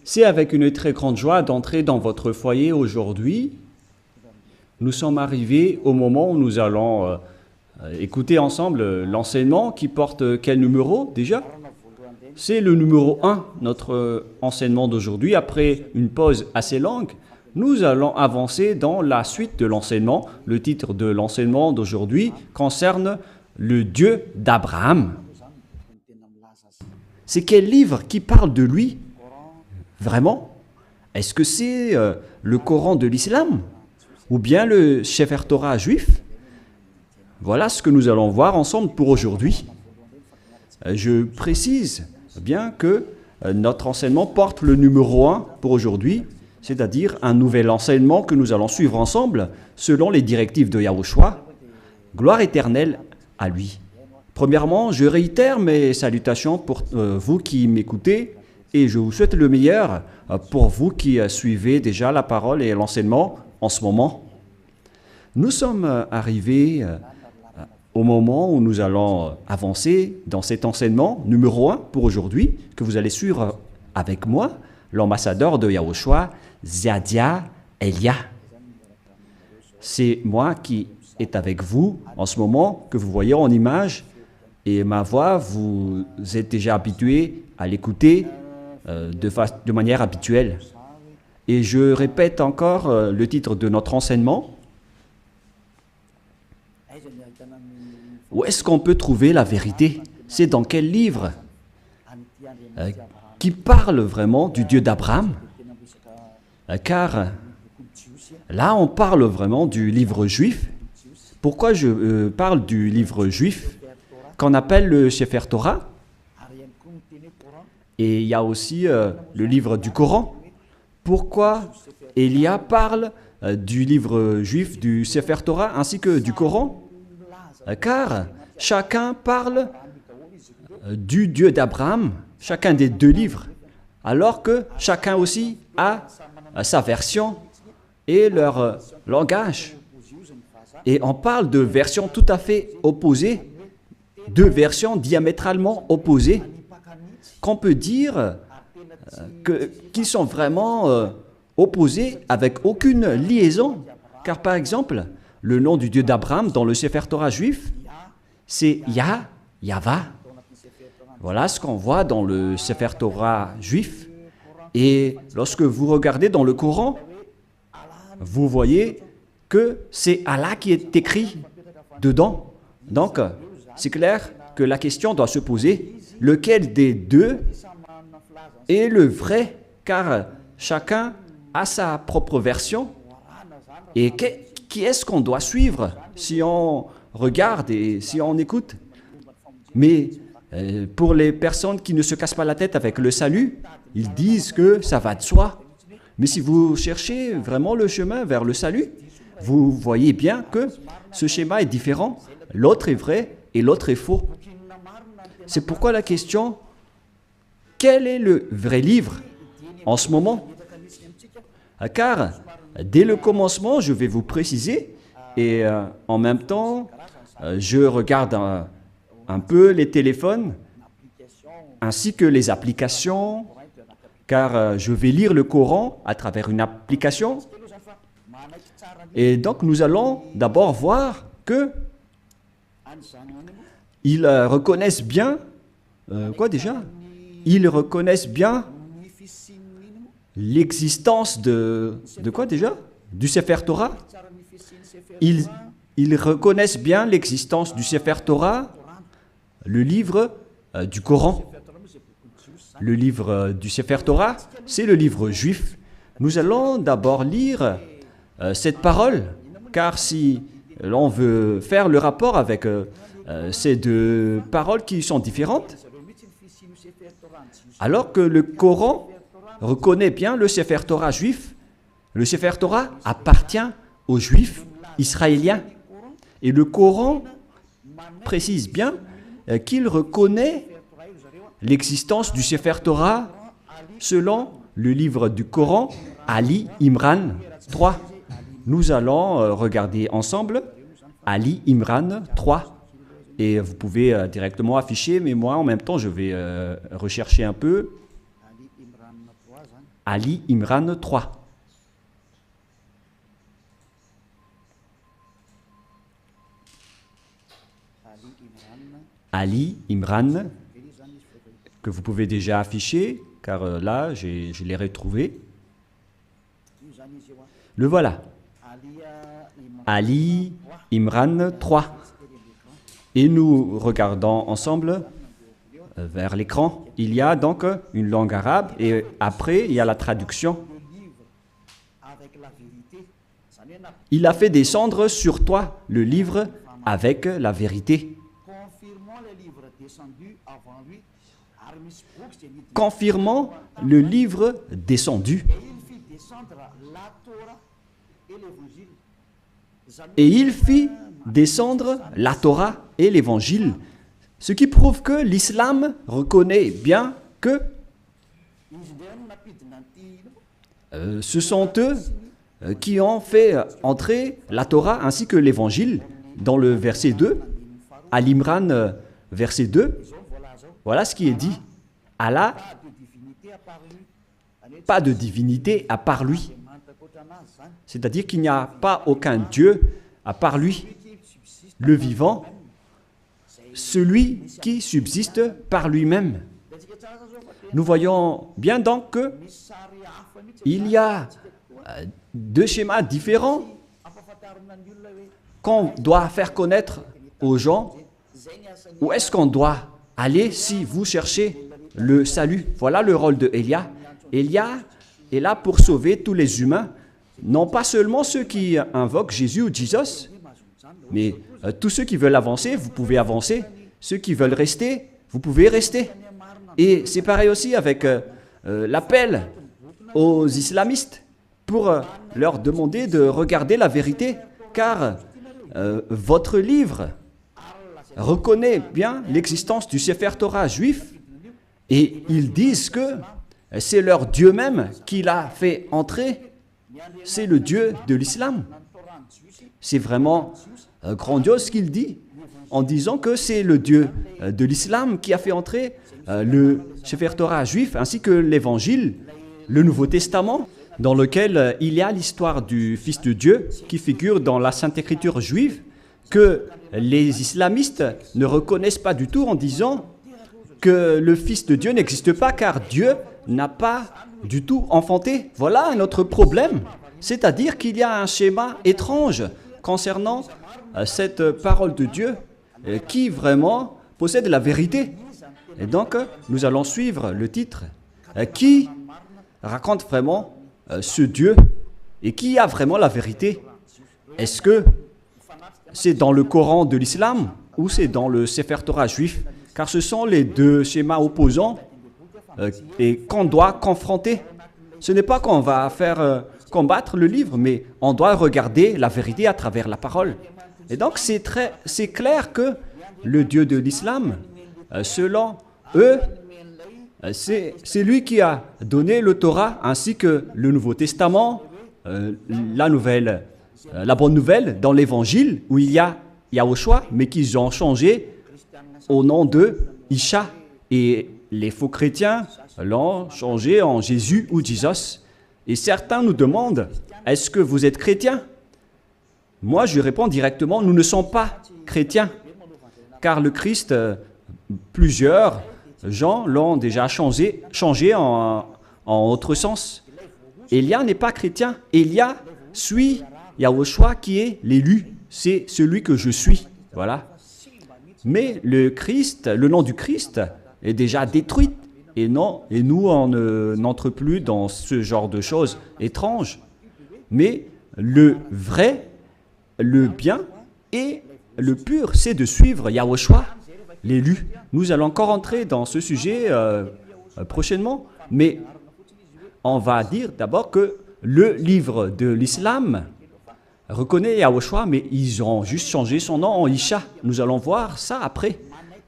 C'est avec une très grande joie d'entrer dans votre foyer aujourd'hui. Nous sommes arrivés au moment où nous allons écouter ensemble l'enseignement qui porte quel numéro déjà? C'est le numéro 1, notre enseignement d'aujourd'hui. Après une pause assez longue, nous allons avancer dans la suite de l'enseignement. Le titre de l'enseignement d'aujourd'hui concerne le Dieu d'Abraham. C'est quel livre qui parle de lui? Vraiment? Est-ce que c'est le Coran de l'islam? Ou bien le Sefer Torah juif? Voilà ce que nous allons voir ensemble pour aujourd'hui. Je précise bien que notre enseignement porte le numéro 1 pour aujourd'hui, c'est-à-dire un nouvel enseignement que nous allons suivre ensemble selon les directives de Yahushua. Gloire éternelle à lui. Premièrement, je réitère mes salutations pour vous qui m'écoutez et je vous souhaite le meilleur pour vous qui suivez déjà la parole et l'enseignement en ce moment. Nous sommes arrivés au moment où nous allons avancer dans cet enseignement numéro 1 pour aujourd'hui, que vous allez suivre avec moi, l'ambassadeur de Yahushua, Ziadia Elia. C'est moi qui est avec vous en ce moment, que vous voyez en image, et ma voix, vous êtes déjà habitué à l'écouter de manière habituelle. Et je répète encore le titre de notre enseignement. Où est-ce qu'on peut trouver la vérité? C'est dans quel livre qui parle vraiment du Dieu d'Abraham? Car là, on parle vraiment du livre juif. Pourquoi je parle du livre juif qu'on appelle le Sefer Torah? Et il y a aussi le livre du Coran. Pourquoi Elia parle du livre juif, du Sefer Torah, ainsi que du Coran? Car chacun parle du Dieu d'Abraham, chacun des deux livres, alors que chacun aussi a sa version et leur langage. Et on parle de versions tout à fait opposées, deux versions diamétralement opposées, qu'on peut dire qui sont vraiment opposées avec aucune liaison. Car par exemple, le nom du Dieu d'Abraham dans le Sefer Torah juif, c'est Yahva. Voilà ce qu'on voit dans le Sefer Torah juif. Et lorsque vous regardez dans le Coran, vous voyez que c'est Allah qui est écrit dedans. Donc, c'est clair que la question doit se poser, lequel des deux est le vrai? Car chacun a sa propre version. Et qui est-ce qu'on doit suivre si on regarde et si on écoute? Mais pour les personnes qui ne se cassent pas la tête avec le salut, ils disent que ça va de soi. Mais si vous cherchez vraiment le chemin vers le salut, vous voyez bien que ce schéma est différent. L'autre est vrai et l'autre est faux. C'est pourquoi la question, quel est le vrai livre en ce moment? Car dès le commencement, je vais vous préciser, et en même temps, je regarde un peu les téléphones, ainsi que les applications, car je vais lire le Coran à travers une application. Et donc, nous allons d'abord voir que ils reconnaissent bien, quoi déjà? Ils reconnaissent bien l'existence de quoi déjà? Du Sefer Torah. Ils reconnaissent bien l'existence du Sefer Torah, le livre du Coran. Le livre du Sefer Torah, c'est le livre juif. Nous allons d'abord lire cette parole, car si l'on veut faire le rapport avec ces deux paroles qui sont différentes, alors que le Coran reconnaît bien le Sefer Torah juif, le Sefer Torah appartient aux Juifs israéliens. Et le Coran précise bien qu'il reconnaît l'existence du Sefer Torah selon le livre du Coran, Ali Imran 3. Nous allons regarder ensemble Ali Imran 3. Et vous pouvez directement afficher, mais moi en même temps je vais rechercher un peu. Ali Imran 3. Ali Imran, que vous pouvez déjà afficher, car là, je l'ai retrouvé. Le voilà. Ali Imran 3. Et nous regardons ensemble vers l'écran. Il y a donc une langue arabe et après, il y a la traduction. Il a fait descendre sur toi le livre avec la vérité. Confirmant le livre descendu. Et il fit descendre la Torah et l'Évangile, ce qui prouve que l'islam reconnaît bien que ce sont eux qui ont fait entrer la Torah ainsi que l'Évangile dans le verset 2, à l'Imran verset 2. Voilà ce qui est dit. Allah, pas de divinité à part lui. C'est-à-dire qu'il n'y a pas aucun Dieu à part lui, le vivant, celui qui subsiste par lui-même. Nous voyons bien donc qu'il y a deux schémas différents qu'on doit faire connaître aux gens. Où est-ce qu'on doit aller si vous cherchez le salut? Voilà le rôle de Elia. Elia est là pour sauver tous les humains, non pas seulement ceux qui invoquent Jésus ou Jesus, mais tous ceux qui veulent avancer, vous pouvez avancer. Ceux qui veulent rester, vous pouvez rester. Et c'est pareil aussi avec l'appel aux islamistes pour leur demander de regarder la vérité, car votre livre reconnaît bien l'existence du Sefer Torah juif et ils disent que c'est leur Dieu même qui l'a fait entrer. C'est le Dieu de l'islam. C'est vraiment grandiose ce qu'il dit en disant que c'est le Dieu de l'islam qui a fait entrer le Sefer Torah juif ainsi que l'Évangile, le Nouveau Testament, dans lequel il y a l'histoire du Fils de Dieu qui figure dans la Sainte Écriture juive, que les islamistes ne reconnaissent pas du tout en disant que le Fils de Dieu n'existe pas car Dieu n'a pas du tout enfanté. Voilà notre problème. C'est-à-dire qu'il y a un schéma étrange concernant cette parole de Dieu qui vraiment possède la vérité. Et donc, nous allons suivre le titre qui raconte vraiment ce Dieu et qui a vraiment la vérité. Est-ce que c'est dans le Coran de l'islam ou c'est dans le Sefer Torah juif? Car ce sont les deux schémas opposants et qu'on doit confronter. Ce n'est pas qu'on va faire combattre le livre, mais on doit regarder la vérité à travers la parole. Et donc, c'est clair que le Dieu de l'islam, selon eux, c'est lui qui a donné le Torah ainsi que le Nouveau Testament, la bonne nouvelle dans l'Évangile où il y a Yahushua, mais qu'ils ont changé au nom de Isha. Et les faux chrétiens l'ont changé en Jésus ou Jesus. Et certains nous demandent, est-ce que vous êtes chrétien? Moi, je réponds directement, nous ne sommes pas chrétiens. Car le Christ, plusieurs gens l'ont déjà changé en autre sens. Élia n'est pas chrétien. Élia suit Yahushua qui est l'élu. C'est celui que je suis. Voilà. Mais le Christ, le nom du Christ est déjà détruit. Et nous, on n'entre plus dans ce genre de choses étranges. Mais le vrai, le bien et le pur, c'est de suivre Yahushua, l'élu. Nous allons encore entrer dans ce sujet prochainement, mais on va dire d'abord que le livre de l'islam reconnaît Yahushua, mais ils ont juste changé son nom en Isha. Nous allons voir ça après.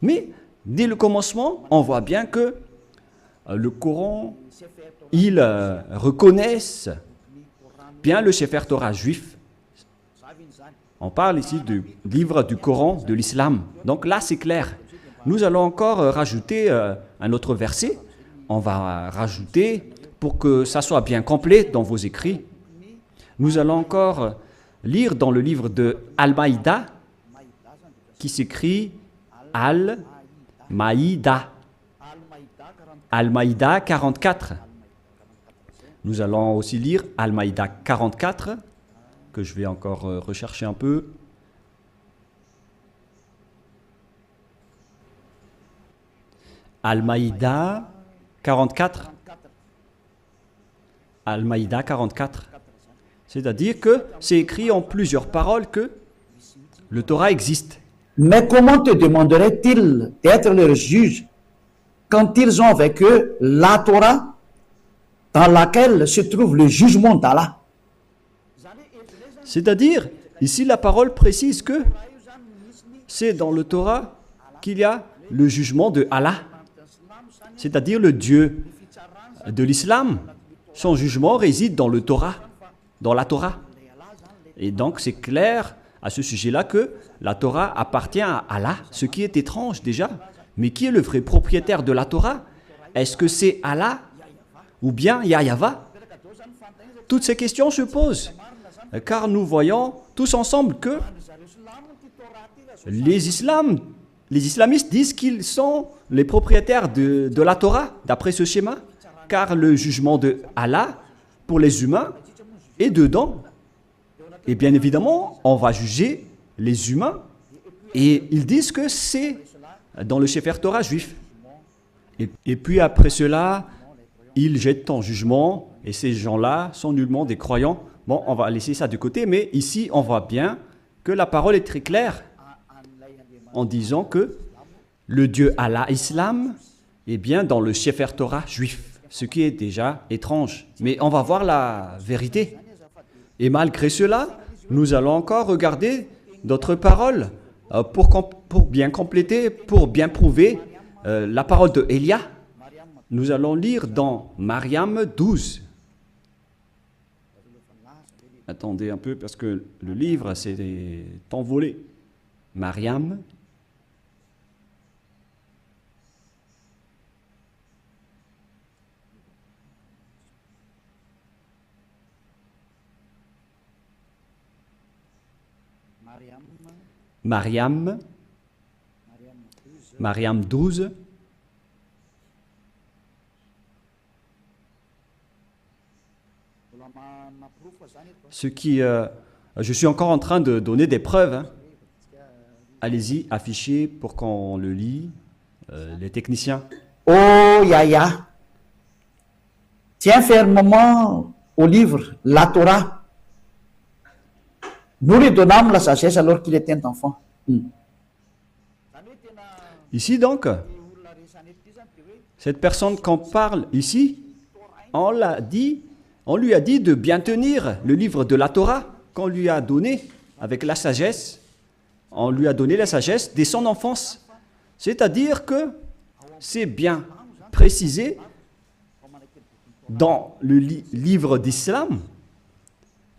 Mais dès le commencement, on voit bien que le Coran, ils reconnaissent bien le Sefer Torah juif. On parle ici du livre du Coran de l'islam. Donc là, c'est clair. Nous allons encore rajouter un autre verset. On va rajouter pour que ça soit bien complet dans vos écrits, nous allons encore lire dans le livre de Al-Maïda, qui s'écrit Al-Maïda. Al-Maïda 44. Nous allons aussi lire Al-Maïda 44, que je vais encore rechercher un peu. Al-Maïda 44. Al-Maïda 44. C'est-à-dire que c'est écrit en plusieurs paroles que le Torah existe. Mais comment te demanderaient-ils d'être leur juge quand ils ont avec eux la Torah dans laquelle se trouve le jugement d'Allah? C'est-à-dire, ici la parole précise que c'est dans le Torah qu'il y a le jugement de Allah, c'est-à-dire le Dieu de l'islam. Son jugement réside dans le Torah, dans la Torah. Et donc c'est clair à ce sujet-là que la Torah appartient à Allah, ce qui est étrange déjà. Mais qui est le vrai propriétaire de la Torah? Est-ce que c'est Allah ou bien Yahva? Toutes ces questions se posent, car nous voyons tous ensemble que les islamistes disent qu'ils sont les propriétaires de la Torah, d'après ce schéma, car le jugement de Allah pour les humains est dedans. Et bien évidemment, on va juger les humains, et ils disent que c'est dans le Sefer Torah juif. Et puis après cela, ils jettent en jugement, et ces gens-là sont nullement des croyants. Bon, on va laisser ça de côté, mais ici, on voit bien que la parole est très claire en disant que le Dieu Allah Islam est bien dans le Sefer Torah juif, ce qui est déjà étrange. Mais on va voir la vérité. Et malgré cela, nous allons encore regarder d'autres paroles pour bien compléter, pour bien prouver la parole de Élia. Nous allons lire dans Mariam 12. Attendez un peu parce que le livre s'est envolé. Mariam. Mariam 12. Ce qui, je suis encore en train de donner des preuves. Hein. Allez-y, affichez pour qu'on le lit, les techniciens. Oh Yahya, tiens fermement au livre, la Torah. Nous lui donnâmes la sagesse alors qu'il était un enfant. Ici donc, cette personne qu'on parle ici, on lui a dit de bien tenir le livre de la Torah qu'on lui a donné avec la sagesse. On lui a donné la sagesse dès son enfance. C'est-à-dire que c'est bien précisé dans le livre d'Islam,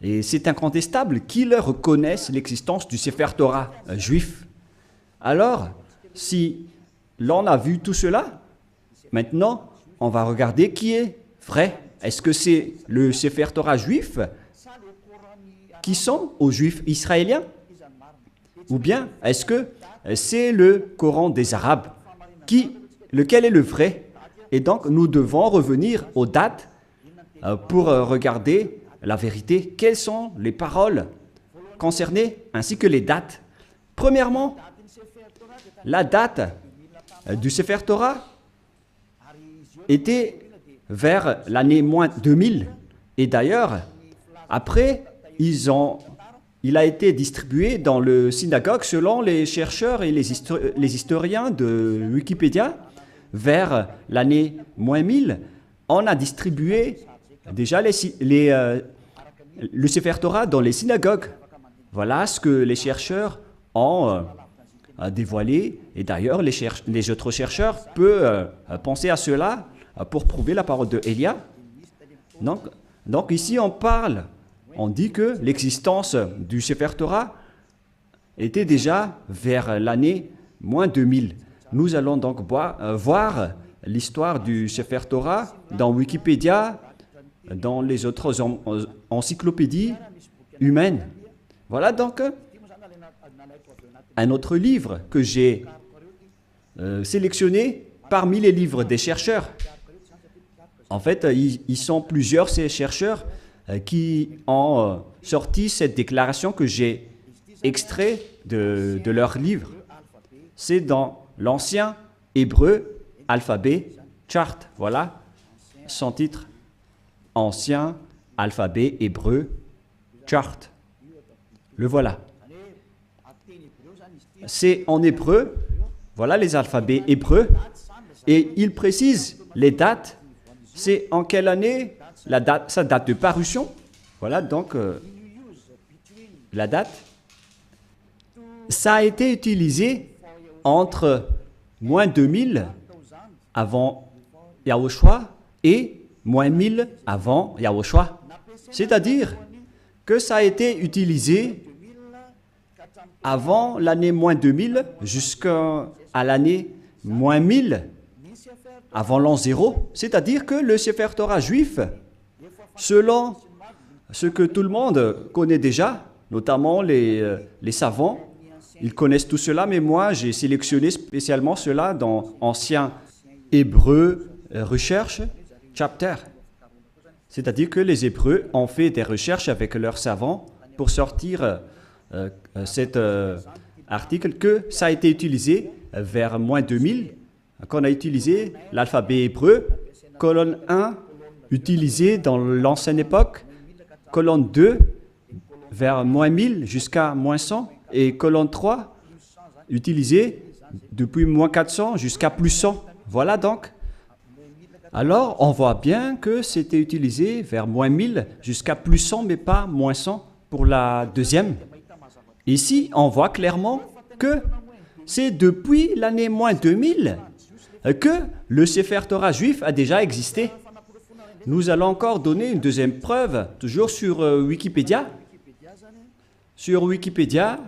et c'est incontestable qu'ils reconnaissent l'existence du Sefer Torah juif. Alors, si l'on a vu tout cela, maintenant, on va regarder qui est vrai. Est-ce que c'est le Sefer Torah juif qui sont aux Juifs israéliens? Ou bien est-ce que c'est le Coran des Arabes? Lequel est le vrai? Et donc, nous devons revenir aux dates pour regarder la vérité. Quelles sont les paroles concernées ainsi que les dates? Premièrement, la date du Sefer Torah était vers l'année moins 2000. Et d'ailleurs, après, il a été distribué dans le synagogue selon les chercheurs et les historiens de Wikipédia. Vers l'année moins 1000, on a distribué déjà le Sefer Torah dans les synagogues. Voilà ce que les chercheurs ont dévoilé. Et d'ailleurs, les autres chercheurs peuvent penser à cela pour prouver la parole de Élia. Donc ici, on dit que l'existence du Sefer Torah était déjà vers l'année moins 2000. Nous allons donc voir l'histoire du Sefer Torah dans Wikipédia dans les autres encyclopédies humaines. Voilà donc un autre livre que j'ai sélectionné parmi les livres des chercheurs. En fait, ils sont plusieurs, ces chercheurs, qui ont sorti cette déclaration que j'ai extrait de leur livre. C'est dans l'ancien hébreu alphabet chart. Voilà son titre. Ancien alphabet hébreu chart. Le voilà. C'est en hébreu. Voilà les alphabets hébreux. Et il précise les dates. C'est en quelle année la date, sa date de parution. Voilà donc la date. Ça a été utilisé entre moins 2000 avant Yahushua et moins 1000 avant Yahushua. C'est-à-dire que ça a été utilisé avant l'année moins 2000 jusqu'à l'année moins 1000 avant l'an 0. C'est-à-dire que le Sefer Torah juif, selon ce que tout le monde connaît déjà, notamment les savants, ils connaissent tout cela, mais moi j'ai sélectionné spécialement cela dans Ancien Hébreu Recherche Chapter. C'est-à-dire que les Hébreux ont fait des recherches avec leurs savants pour sortir cet article que ça a été utilisé vers moins 2000, qu'on a utilisé l'alphabet hébreu, colonne 1 utilisé dans l'ancienne époque, colonne 2 vers moins 1000 jusqu'à moins 100, et colonne 3 utilisée depuis moins 400 jusqu'à plus 100. Voilà donc. Alors, on voit bien que c'était utilisé vers moins 1000 jusqu'à plus 100, mais pas moins 100 pour la deuxième. Ici, on voit clairement que c'est depuis l'année moins 2000 que le Sefer Torah juif a déjà existé. Nous allons encore donner une deuxième preuve, toujours sur Wikipédia. Sur Wikipédia,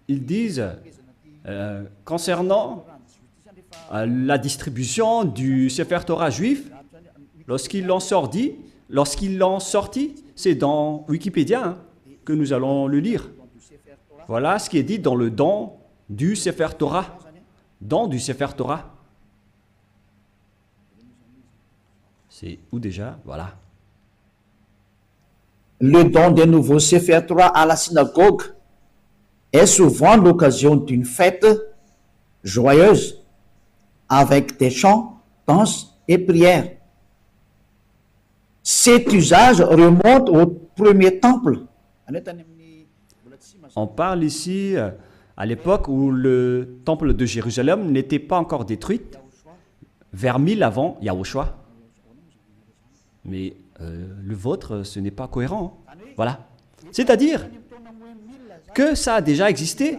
ils disent, concernant la distribution du Sefer Torah juif, lorsqu'ils l'ont sorti, c'est dans Wikipédia que nous allons le lire. Voilà ce qui est dit dans le don du Sefer Torah. Don du Sefer Torah. C'est où déjà? Voilà. Le don des nouveaux Sefer Torah à la synagogue est souvent l'occasion d'une fête joyeuse avec des chants, danses et prières. Cet usage remonte au premier temple. On parle ici à l'époque où le temple de Jérusalem n'était pas encore détruit, vers 1000 avant Yahushua. Mais le vôtre, ce n'est pas cohérent. Hein. Voilà. C'est-à-dire que ça a déjà existé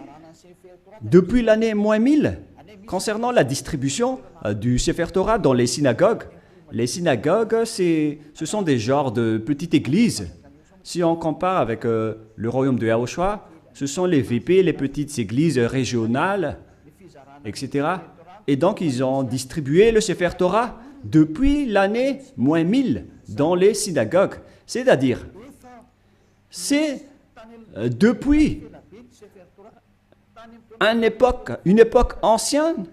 depuis l'année moins 1000 concernant la distribution du Sefer Torah dans les synagogues. Les synagogues, ce sont des genres de petites églises. Si on compare avec le royaume de Yahushua, ce sont les VP, les petites églises régionales, etc. Et donc, ils ont distribué le Sefer Torah depuis l'année moins 1000 dans les synagogues. C'est-à-dire, c'est depuis une époque ancienne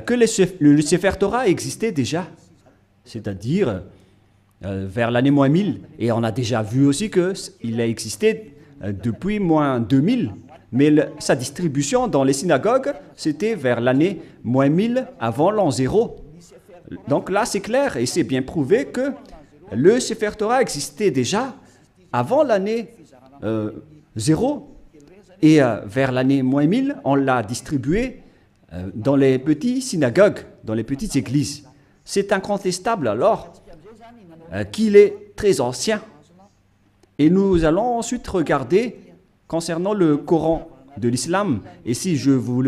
que le Sefer Torah existait déjà. C'est-à-dire vers l'année moins 1000. Et on a déjà vu aussi qu'il a existé depuis moins 2000. Mais sa distribution dans les synagogues, c'était vers l'année moins 1000 avant l'an 0. Donc là, c'est clair et c'est bien prouvé que le Sefer Torah existait déjà avant l'année 0. Et vers l'année moins 1000, on l'a distribué dans les petites synagogues, dans les petites églises. C'est incontestable alors qu'il est très ancien. Et nous allons ensuite regarder concernant le Coran de l'islam. Et si je vous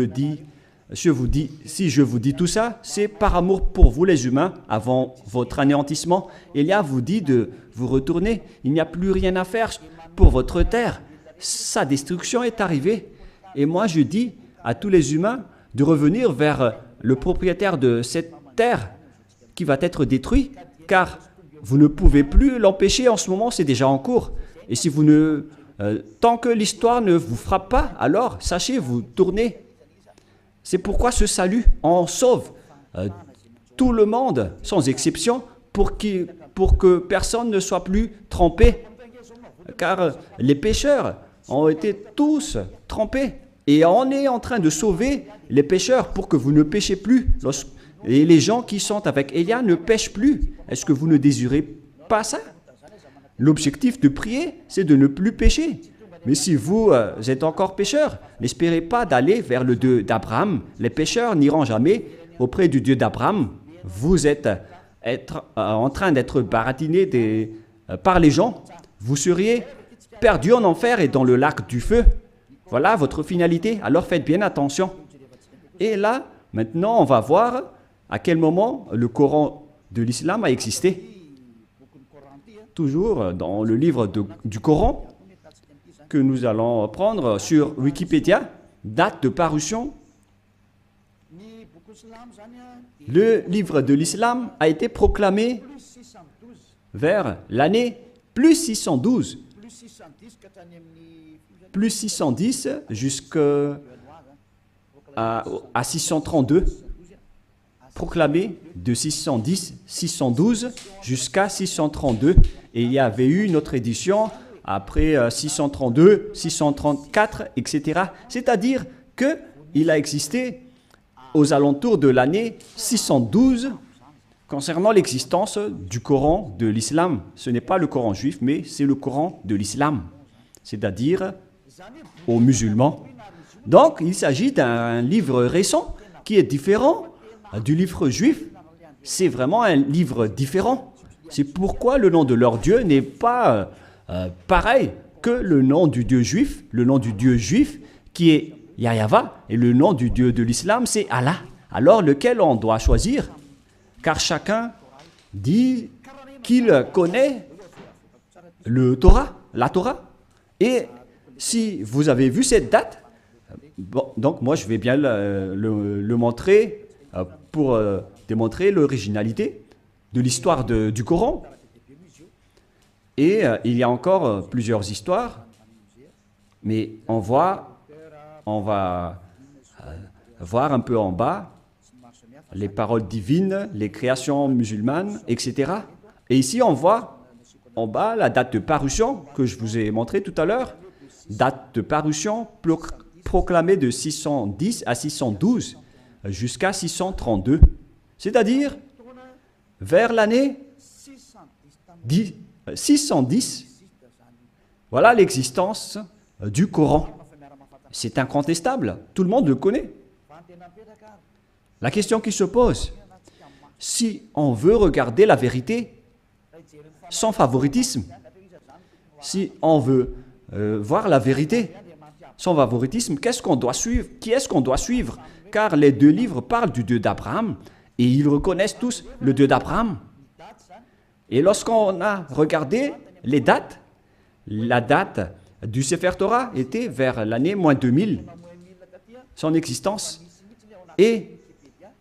dis tout ça, c'est par amour pour vous les humains, avant votre anéantissement. Elia vous dit de vous retourner. Il n'y a plus rien à faire pour votre terre. Sa destruction est arrivée. Et moi je dis à tous les humains de revenir vers le propriétaire de cette terre qui va être détruit, car vous ne pouvez plus l'empêcher en ce moment, c'est déjà en cours. Et si vous ne... tant que l'histoire ne vous frappe pas, alors sachez, vous tournez. C'est pourquoi ce salut en sauve tout le monde, sans exception, pour que personne ne soit plus trempé. Car les pécheurs ont été tous trempés. Et on est en train de sauver les pécheurs pour que vous ne péchez plus. Et les gens qui sont avec Élia ne pêchent plus. Est-ce que vous ne désirez pas ça? L'objectif de prier, c'est de ne plus pécher. Mais si vous êtes encore pécheur, n'espérez pas d'aller vers le Dieu d'Abraham. Les pécheurs n'iront jamais auprès du Dieu d'Abraham. Vous êtes en train d'être baratiné par les gens. Vous seriez perdu en enfer et dans le lac du feu. Voilà votre finalité. Alors faites bien attention. Et là, maintenant, on va voir à quel moment le Coran de l'islam a existé. Toujours dans le livre du Coran que nous allons prendre sur Wikipédia, date de parution. Le livre de l'islam a été proclamé vers l'année plus 612. Plus 610 jusqu'à 632. Proclamé de 612 jusqu'à 632. Et il y avait eu une autre édition après 632, 634, etc. C'est-à-dire qu'il a existé aux alentours de l'année 612 concernant l'existence du Coran de l'islam. Ce n'est pas le Coran juif, mais c'est le Coran de l'islam, c'est-à-dire aux musulmans. Donc, il s'agit d'un livre récent qui est différent du livre juif. C'est vraiment un livre différent. C'est pourquoi le nom de leur Dieu n'est pas pareil que le nom du Dieu juif. Le nom du Dieu juif qui est Yahva et le nom du Dieu de l'islam c'est Allah. Alors lequel on doit choisir? Car chacun dit qu'il connaît la Torah. Et si vous avez vu cette date, bon, donc moi je vais bien le montrer pour démontrer l'originalité de l'histoire du Coran. Et il y a encore plusieurs histoires, mais on va voir un peu en bas les paroles divines, les créations musulmanes, etc. Et ici, on voit en bas la date de parution que je vous ai montré tout à l'heure. Date de parution proclamée de 610 à 612 jusqu'à 632. C'est-à-dire vers l'année 610. Voilà l'existence du Coran. C'est incontestable. Tout le monde le connaît. La question qui se pose, si on veut regarder la vérité sans favoritisme, si on veut voir la vérité sans favoritisme, qu'est-ce qu'on doit suivre? Qui est-ce qu'on doit suivre? Car les deux livres parlent du Dieu d'Abraham et ils reconnaissent tous le Dieu d'Abraham. Et lorsqu'on a regardé les dates, la date du Sefer Torah était vers l'année moins 2000, son existence. Et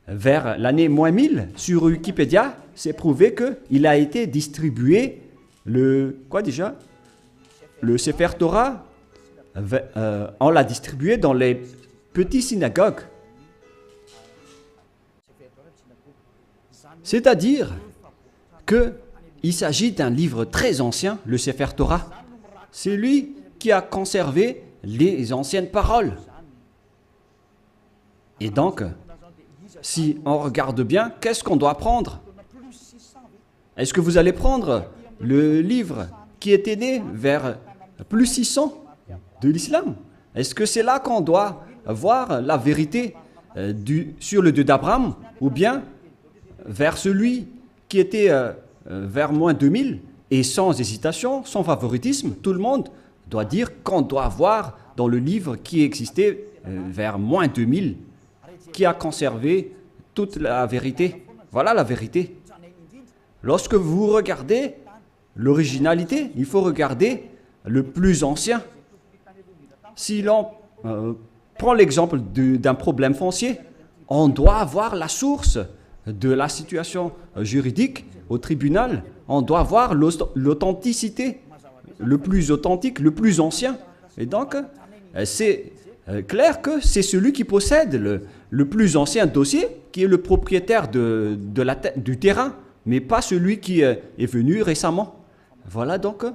vers l'année moins 1000, sur Wikipédia, c'est prouvé qu'il a été distribué le Sefer Torah, on l'a distribué dans les petites synagogues. C'est-à-dire qu'il s'agit d'un livre très ancien, le Sefer Torah. C'est lui qui a conservé les anciennes paroles. Et donc, si on regarde bien, qu'est-ce qu'on doit prendre? Est-ce que vous allez prendre le livre qui était né vers plus 600 de l'islam? Est-ce que c'est là qu'on doit voir la vérité sur le Dieu d'Abraham? Ou bien vers celui qui était vers moins 2000? Et sans hésitation, sans favoritisme, tout le monde doit dire qu'on doit voir dans le livre qui existait vers moins 2000, qui a conservé toute la vérité. Voilà la vérité. Lorsque vous regardez l'originalité, il faut regarder le plus ancien. Si l'on prend l'exemple d'un problème foncier, on doit avoir la source de la situation juridique au tribunal, on doit voir l'authenticité, le plus authentique, le plus ancien. Et donc, c'est clair que c'est celui qui possède le plus ancien dossier qui est le propriétaire du terrain, mais pas celui qui est venu récemment. Voilà donc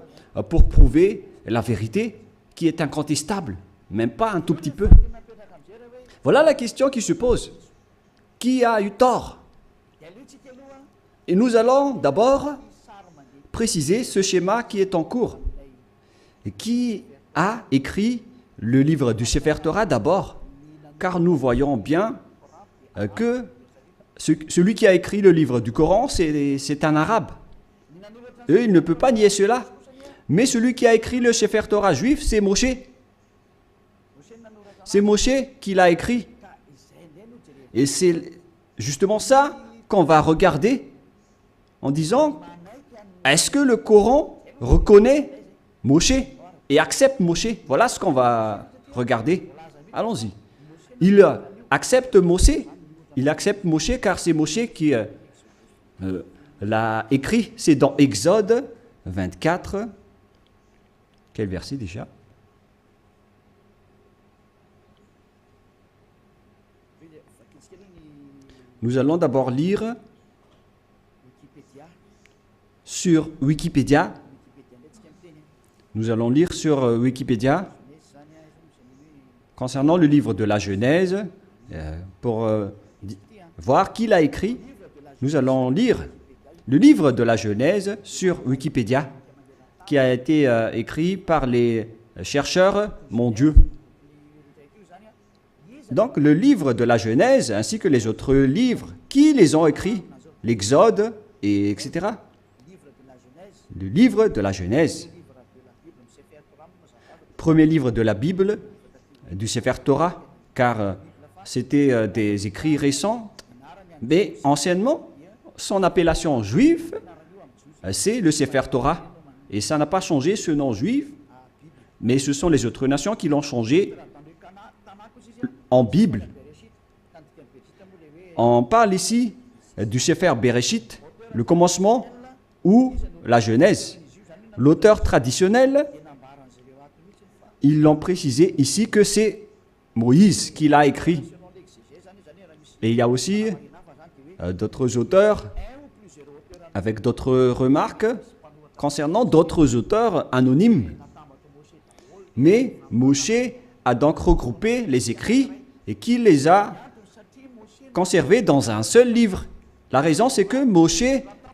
pour prouver la vérité qui est incontestable, même pas un tout petit peu. Voilà la question qui se pose. Qui a eu tort? Et nous allons d'abord préciser ce schéma qui est en cours. Et qui a écrit le livre du Sefer Torah d'abord? Car nous voyons bien que celui qui a écrit le livre du Coran, c'est un arabe. Et il ne peut pas nier cela. Mais celui qui a écrit le Sefer Torah juif, c'est Moshe. C'est Moshe qui l'a écrit. Et c'est justement ça qu'on va regarder en disant, est-ce que le Coran reconnaît Moshe et accepte Moshe? Voilà ce qu'on va regarder. Allons-y. Il accepte Moshe. Il accepte Moshe car c'est Moshe qui l'a écrit. C'est dans Exode 24. Quel verset déjà? Nous allons d'abord lire sur Wikipédia. Nous allons lire sur Wikipédia concernant le livre de la Genèse pour voir qui l'a écrit. Nous allons lire le livre de la Genèse sur Wikipédia qui a été écrit par les chercheurs mondiaux. Donc, le livre de la Genèse, ainsi que les autres livres, qui les ont écrits? L'Exode, et etc. Le livre de la Genèse. Premier livre de la Bible, du Sefer Torah, car c'était des écrits récents, mais anciennement, son appellation juive, c'est le Sefer Torah. Et ça n'a pas changé ce nom juif, mais ce sont les autres nations qui l'ont changé en Bible. On parle ici du Sefer Bereshit, le commencement ou la Genèse. L'auteur traditionnel, ils l'ont précisé ici que c'est Moïse qui l'a écrit. Et il y a aussi d'autres auteurs avec d'autres remarques concernant d'autres auteurs anonymes. Mais Moshe a donc regroupé les écrits et qui les a conservés dans un seul livre. La raison, c'est que Moshe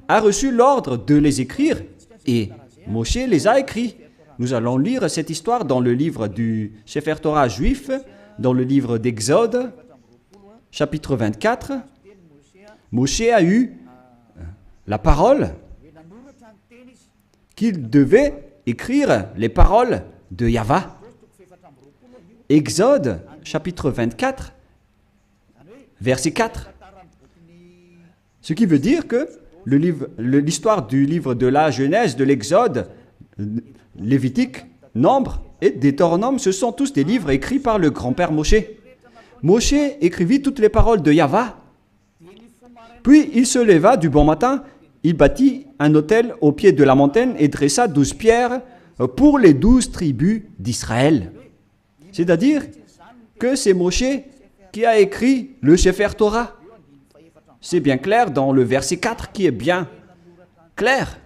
a reçu l'ordre de les écrire et Moshe les a écrits. Nous allons lire cette histoire dans le livre du Sefer Torah juif, dans le livre d'Exode, chapitre 24. Moshe a eu la parole qu'il devait écrire les paroles de Yahvé. Exode, chapitre 24, verset 4. Ce qui veut dire que l'histoire du livre de la Genèse, de l'Exode, Lévitique, Nombre et Deutéronome, ce sont tous des livres écrits par le grand-père Moshe. Moshe écrivit toutes les paroles de Yahvé. Puis il se leva du bon matin, il bâtit un autel au pied de la montagne et dressa 12 pierres pour les 12 tribus d'Israël. C'est-à-dire que c'est Moshe qui a écrit le Sefer Torah. C'est bien clair dans le verset 4 qui est bien clair.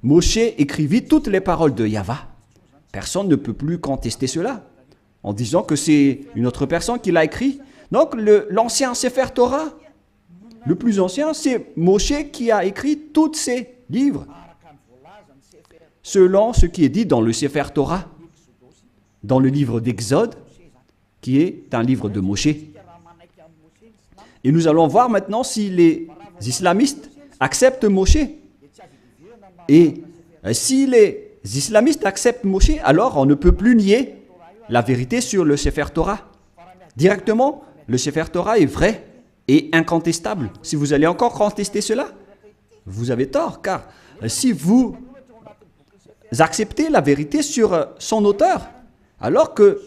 Moshe écrivit toutes les paroles de Yahvé. Personne ne peut plus contester cela en disant que c'est une autre personne qui l'a écrit. Donc l'ancien Sefer Torah, le plus ancien, c'est Moshe qui a écrit tous ces livres selon ce qui est dit dans le Sefer Torah, dans le livre d'Exode, qui est un livre de Moshe. Et nous allons voir maintenant si les islamistes acceptent Moshe. Et si les islamistes acceptent Moshe, alors on ne peut plus nier la vérité sur le Sefer Torah. Directement, le Sefer Torah est vrai et incontestable. Si vous allez encore contester cela, vous avez tort, car si vous acceptez la vérité sur son auteur, alors que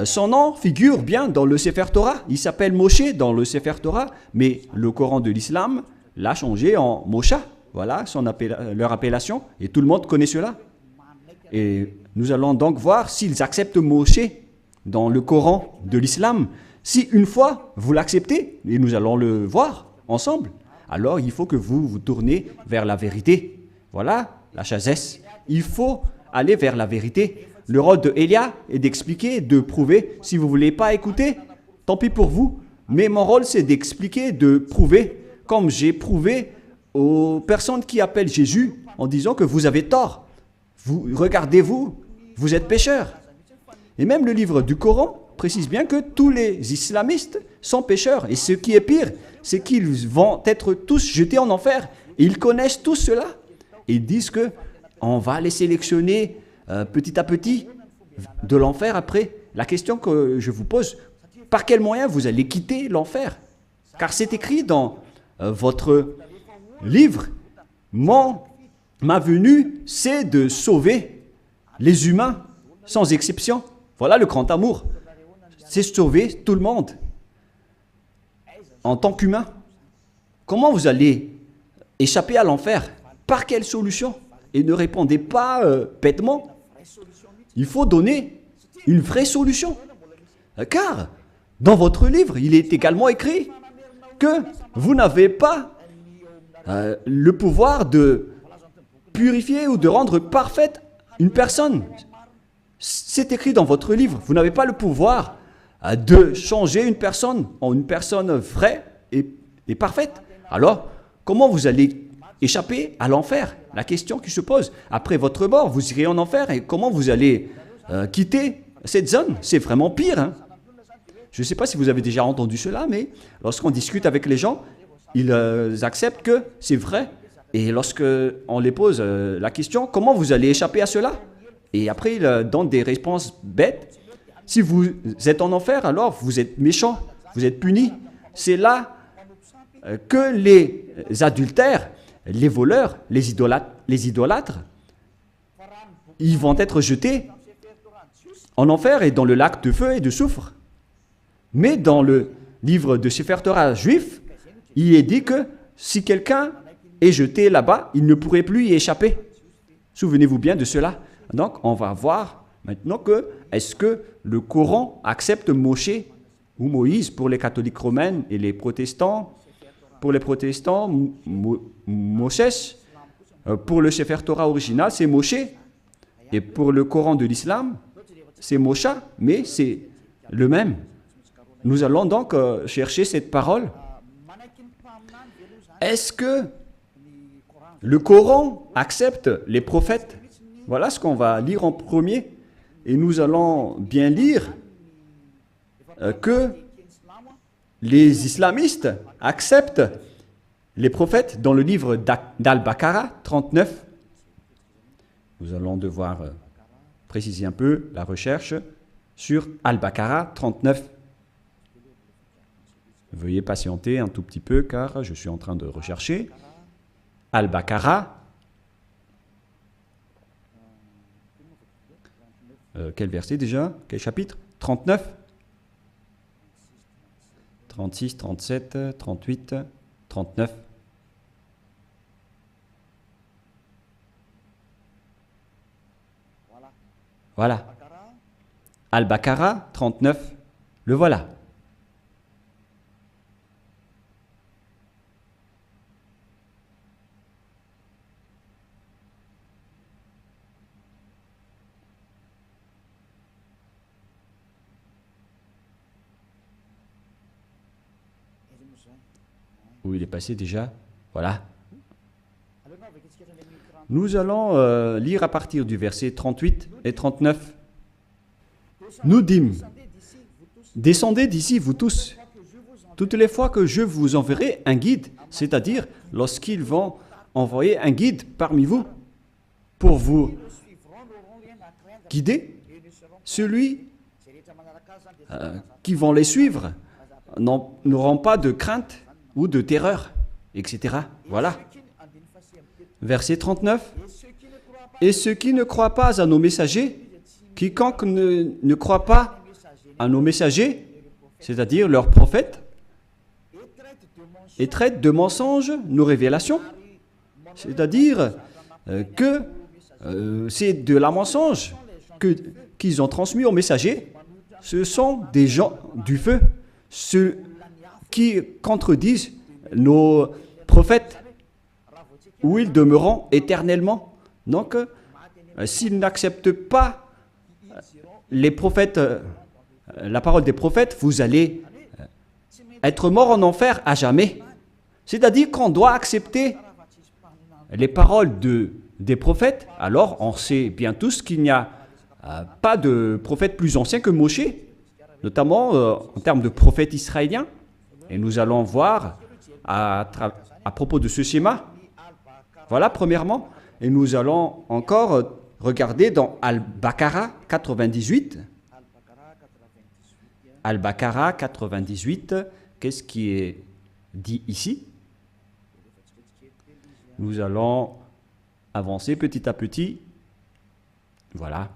Son nom figure bien dans le Sefer Torah. Il s'appelle Moshe dans le Sefer Torah, mais le Coran de l'islam l'a changé en Mosha. Voilà leur appellation, et tout le monde connaît cela. Et nous allons donc voir s'ils acceptent Moshe dans le Coran de l'islam. Si une fois vous l'acceptez, et nous allons le voir ensemble, alors il faut que vous vous tournez vers la vérité. Voilà la sagesse. Il faut aller vers la vérité. Le rôle de Elia est d'expliquer, de prouver. Si vous ne voulez pas écouter, tant pis pour vous. Mais mon rôle, c'est d'expliquer, de prouver, comme j'ai prouvé aux personnes qui appellent Jésus en disant que vous avez tort. Regardez-vous, vous êtes pécheurs. Et même le livre du Coran précise bien que tous les islamistes sont pécheurs. Et ce qui est pire, c'est qu'ils vont être tous jetés en enfer. Et ils connaissent tous cela. Et ils disent que on va les sélectionner petit à petit de l'enfer après. La question que je vous pose, par quel moyen vous allez quitter l'enfer? Car c'est écrit dans votre livre, ma venue, c'est de sauver les humains, sans exception. Voilà le grand amour. C'est sauver tout le monde. En tant qu'humain, comment vous allez échapper à l'enfer? Par quelle solution? Et ne répondez pas bêtement. Il faut donner une vraie solution. Car dans votre livre, il est également écrit que vous n'avez pas le pouvoir de purifier ou de rendre parfaite une personne. C'est écrit dans votre livre. Vous n'avez pas le pouvoir de changer une personne en une personne vraie et parfaite. Alors, comment vous allez échapper à l'enfer? La question qui se pose. Après votre mort, vous irez en enfer et comment vous allez quitter cette zone? C'est vraiment pire. Hein? Je ne sais pas si vous avez déjà entendu cela, mais lorsqu'on discute avec les gens, ils acceptent que c'est vrai. Et lorsqu'on les pose la question, comment vous allez échapper à cela? Et après, ils donnent des réponses bêtes. Si vous êtes en enfer, alors vous êtes méchant, vous êtes puni. C'est là que les adultères, les voleurs, les idolâtres, ils vont être jetés en enfer et dans le lac de feu et de soufre. Mais dans le livre de Sefer Torah juif, il est dit que si quelqu'un est jeté là-bas, il ne pourrait plus y échapper. Souvenez-vous bien de cela. Donc, on va voir maintenant que est-ce que le Coran accepte Moshe ou Moïse pour les catholiques romains et les protestants. Pour les protestants, Moshe. Pour le Sefer Torah original, c'est Moshe. Et pour le Coran de l'islam, c'est Mosha, mais c'est le même. Nous allons donc chercher cette parole. Est-ce que le Coran accepte les prophètes? Voilà ce qu'on va lire en premier. Et nous allons bien lire que les islamistes acceptent les prophètes dans le livre d'Al-Baqarah 39. Nous allons devoir préciser un peu la recherche sur Al-Baqarah 39. Veuillez patienter un tout petit peu car je suis en train de rechercher. Al-Baqarah. Quel verset déjà? Quel chapitre? 39, 36, 37, 38, 39. Voilà. Al-Baqarah 39. Le voilà. Où il est passé déjà? Voilà. Nous allons lire à partir du verset 38 et 39. Nous dîmes, descendez d'ici, vous tous, toutes les fois que je vous enverrai un guide, c'est-à-dire lorsqu'ils vont envoyer un guide parmi vous pour vous guider, celui qui vont les suivre n'auront pas de crainte ou de terreur, etc. Voilà. Verset 39. Et ceux qui ne croient pas à nos messagers, quiconque ne croit pas à nos messagers, c'est-à-dire leurs prophètes, et traitent de mensonges nos révélations. C'est-à-dire que c'est de la mensonge qu'ils ont transmis aux messagers. Ce sont des gens du feu, ceux qui contredisent nos prophètes, où ils demeureront éternellement. Donc, s'ils n'acceptent pas les prophètes, la parole des prophètes, vous allez être mort en enfer à jamais. C'est-à-dire qu'on doit accepter les paroles des prophètes. Alors, on sait bien tous qu'il n'y a pas de prophète plus ancien que Moshe, notamment en termes de prophète israélien. Et nous allons voir à propos de ce schéma. Voilà, premièrement. Et nous allons encore regarder dans Al-Baqarah 98. Al-Baqarah 98, qu'est-ce qui est dit ici? Nous allons avancer petit à petit. Voilà.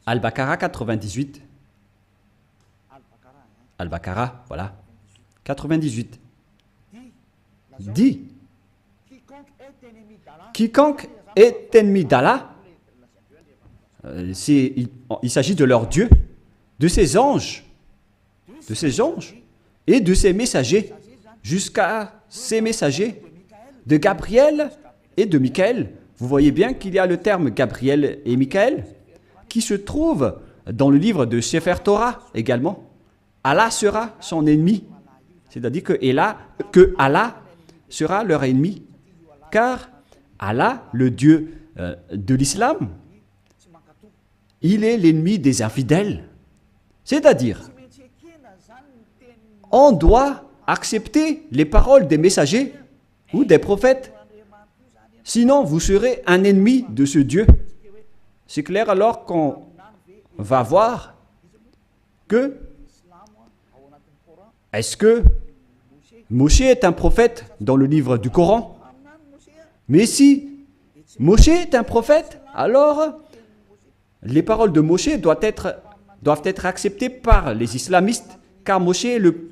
Al-Baqarah 98. Al-Baqarah, voilà. 98. Dit, quiconque est ennemi d'Allah, il s'agit de leur Dieu, de ses anges et de ses messagers, jusqu'à ses messagers, de Gabriel et de Michaël. Vous voyez bien qu'il y a le terme Gabriel et Michaël qui se trouve dans le livre de Sefer Torah également. Allah sera son ennemi, c'est-à-dire que Allah sera leur ennemi, car Allah, le Dieu de l'islam, il est l'ennemi des infidèles. C'est-à-dire, on doit accepter les paroles des messagers ou des prophètes, sinon vous serez un ennemi de ce Dieu. C'est clair alors qu'on va voir que est-ce que Moshe est un prophète dans le livre du Coran? Mais si Moshe est un prophète, alors les paroles de Moshe doivent être acceptées par les islamistes, car Moshe est le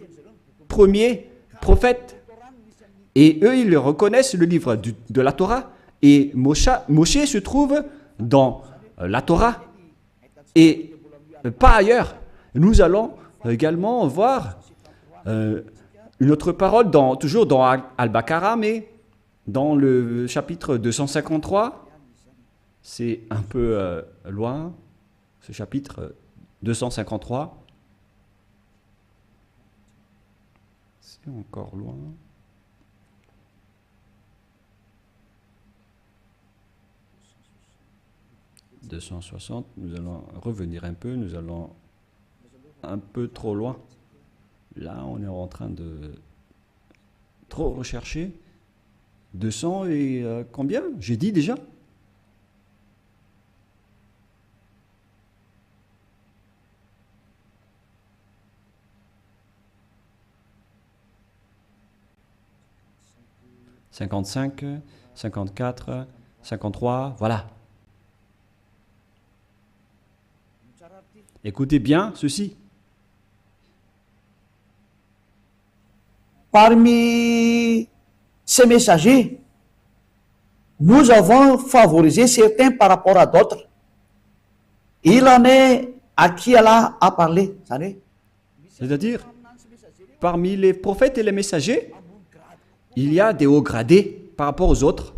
premier prophète. Et eux, ils reconnaissent le livre de la Torah. Et Moshe se trouve dans la Torah et pas ailleurs. Nous allons également voir une autre parole, toujours dans Al-Baqarah, mais dans le chapitre 253. C'est un peu loin, ce chapitre 253. C'est encore loin. « 260, nous allons revenir un peu, nous allons un peu trop loin. Là, on est en train de trop rechercher. 200 et combien? J'ai dit déjà? « 55, 54, 53, voilà. Écoutez bien ceci. Parmi ces messagers, nous avons favorisé certains par rapport à d'autres. Il en est à qui Allah a parlé, vous savez. C'est-à-dire, parmi les prophètes et les messagers, il y a des hauts gradés par rapport aux autres.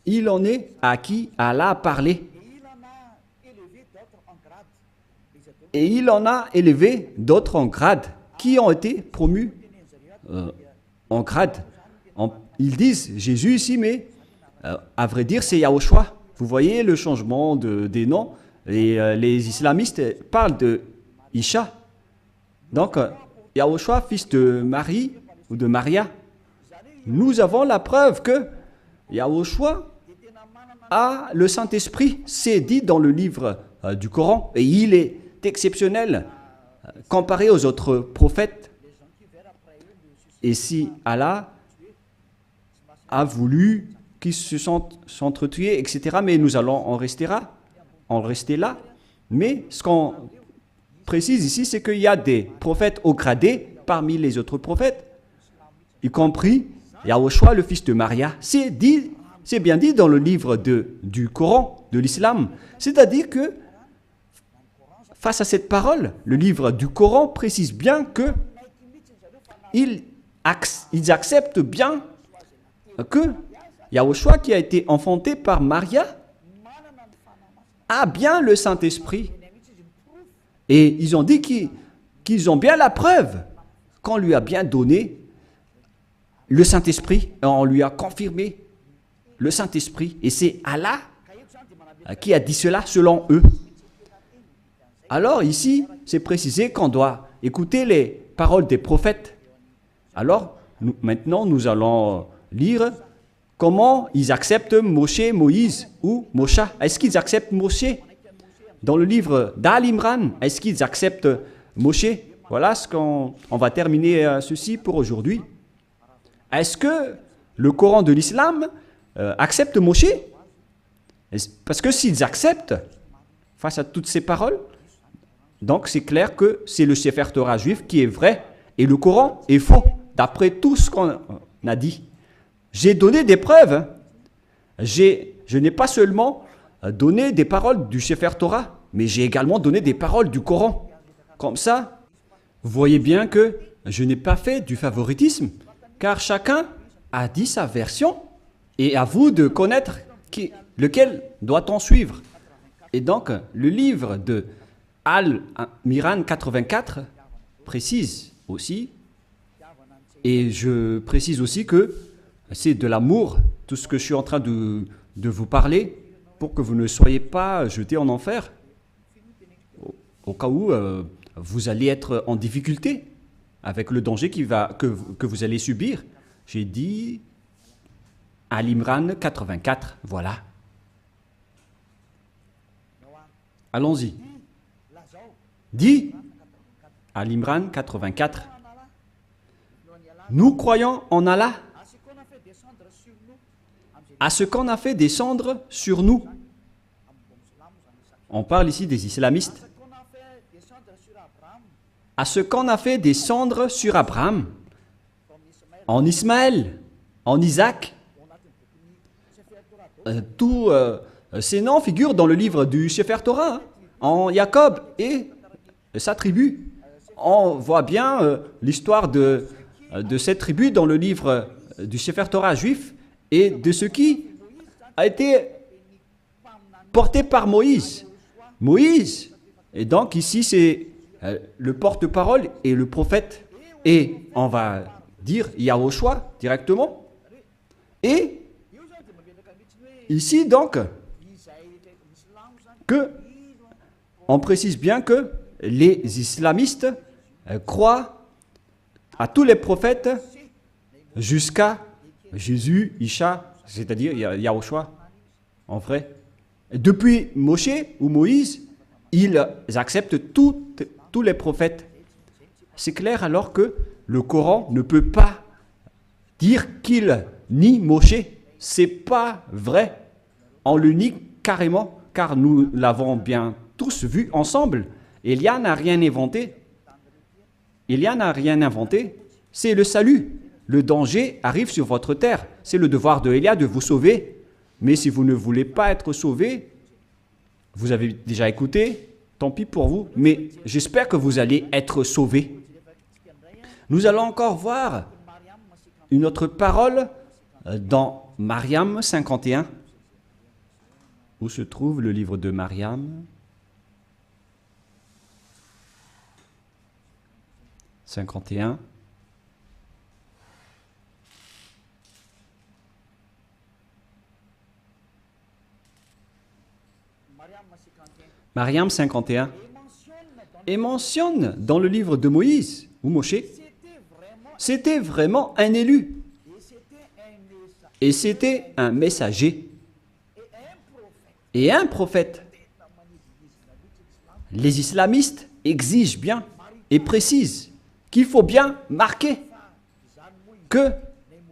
Il en est à qui Allah a parlé. Et il en a élevé d'autres en grade, qui ont été promus en grade. Ils disent Jésus ici, mais à vrai dire, c'est Yahushua. Vous voyez le changement des noms. Et les islamistes parlent de Isha. Donc, Yahushua, fils de Marie ou de Maria. Nous avons la preuve que Yahushua a le Saint-Esprit. C'est dit dans le livre du Coran. Et il est exceptionnel comparé aux autres prophètes. Et si Allah a voulu qui se sont s'entretués, etc. Mais nous allons en rester là. Mais ce qu'on précise ici, c'est qu'il y a des prophètes haut gradés parmi les autres prophètes, y compris Yahushua, le fils de Maria. C'est bien dit dans le livre du Coran, de l'islam. C'est-à-dire que, face à cette parole, le livre du Coran précise bien que ils acceptent bien que Yahushua, qui a été enfanté par Maria, a bien le Saint-Esprit. Et ils ont dit qu'ils ont bien la preuve qu'on lui a bien donné le Saint-Esprit. On lui a confirmé le Saint-Esprit. Et c'est Allah qui a dit cela selon eux. Alors ici, c'est précisé qu'on doit écouter les paroles des prophètes. Alors, maintenant, nous allons lire comment ils acceptent Moshe, Moïse ou Mosha. Est-ce qu'ils acceptent Moshe? Dans le livre d'Al-Imran, est-ce qu'ils acceptent Moshe? Voilà ce qu'on va terminer ceci pour aujourd'hui. Est-ce que le Coran de l'islam accepte Moshe? Parce que s'ils acceptent, face à toutes ces paroles, donc c'est clair que c'est le Sefer Torah juif qui est vrai et le Coran est faux, d'après tout ce qu'on a dit. J'ai donné des preuves. Je n'ai pas seulement donné des paroles du Sefer Torah, mais j'ai également donné des paroles du Coran. Comme ça, vous voyez bien que je n'ai pas fait du favoritisme, car chacun a dit sa version, et à vous de connaître lequel doit-on suivre. Et donc, le livre de Al-Miran 84 précise aussi, et je précise aussi que c'est de l'amour, tout ce que je suis en train de vous parler, pour que vous ne soyez pas jetés en enfer, au cas où vous allez être en difficulté avec le danger que vous allez subir. J'ai dit Al-Imran 84, voilà. Allons-y. Dit Al-Imran 84. Nous croyons en Allah, à ce qu'on a fait descendre sur nous. On parle ici des islamistes. À ce qu'on a fait descendre sur Abraham, en Ismaël, en Isaac. Tous ces noms figurent dans le livre du Sefer Torah, hein, en Jacob et sa tribu. On voit bien l'histoire de cette tribu dans le livre du Sefer Torah juif et de ce qui a été porté par Moïse. Moïse, et donc ici c'est le porte-parole et le prophète, et on va dire Yahushua directement. Et ici donc, on précise bien que les islamistes croient à tous les prophètes jusqu'à Jésus, Isha, c'est-à-dire Yahushua, en vrai. Depuis Moshe ou Moïse, ils acceptent tous les prophètes. C'est clair alors que le Coran ne peut pas dire qu'il nie Moshe. C'est pas vrai. On le nie carrément, car nous l'avons bien tous vu ensemble. Élia n'a rien inventé. Élia n'a rien inventé. C'est le salut. Le danger arrive sur votre terre. C'est le devoir de Élia de vous sauver. Mais si vous ne voulez pas être sauvé, vous avez déjà écouté, tant pis pour vous, mais j'espère que vous allez être sauvés. Nous allons encore voir une autre parole dans Mariam 51. Où se trouve le livre de Mariam 51. Mariam 51. Et mentionne dans le livre de Moïse ou Moshe, c'était vraiment un élu. Et c'était un messager. Et un prophète. Les islamistes exigent bien et précisent qu'il faut bien marquer que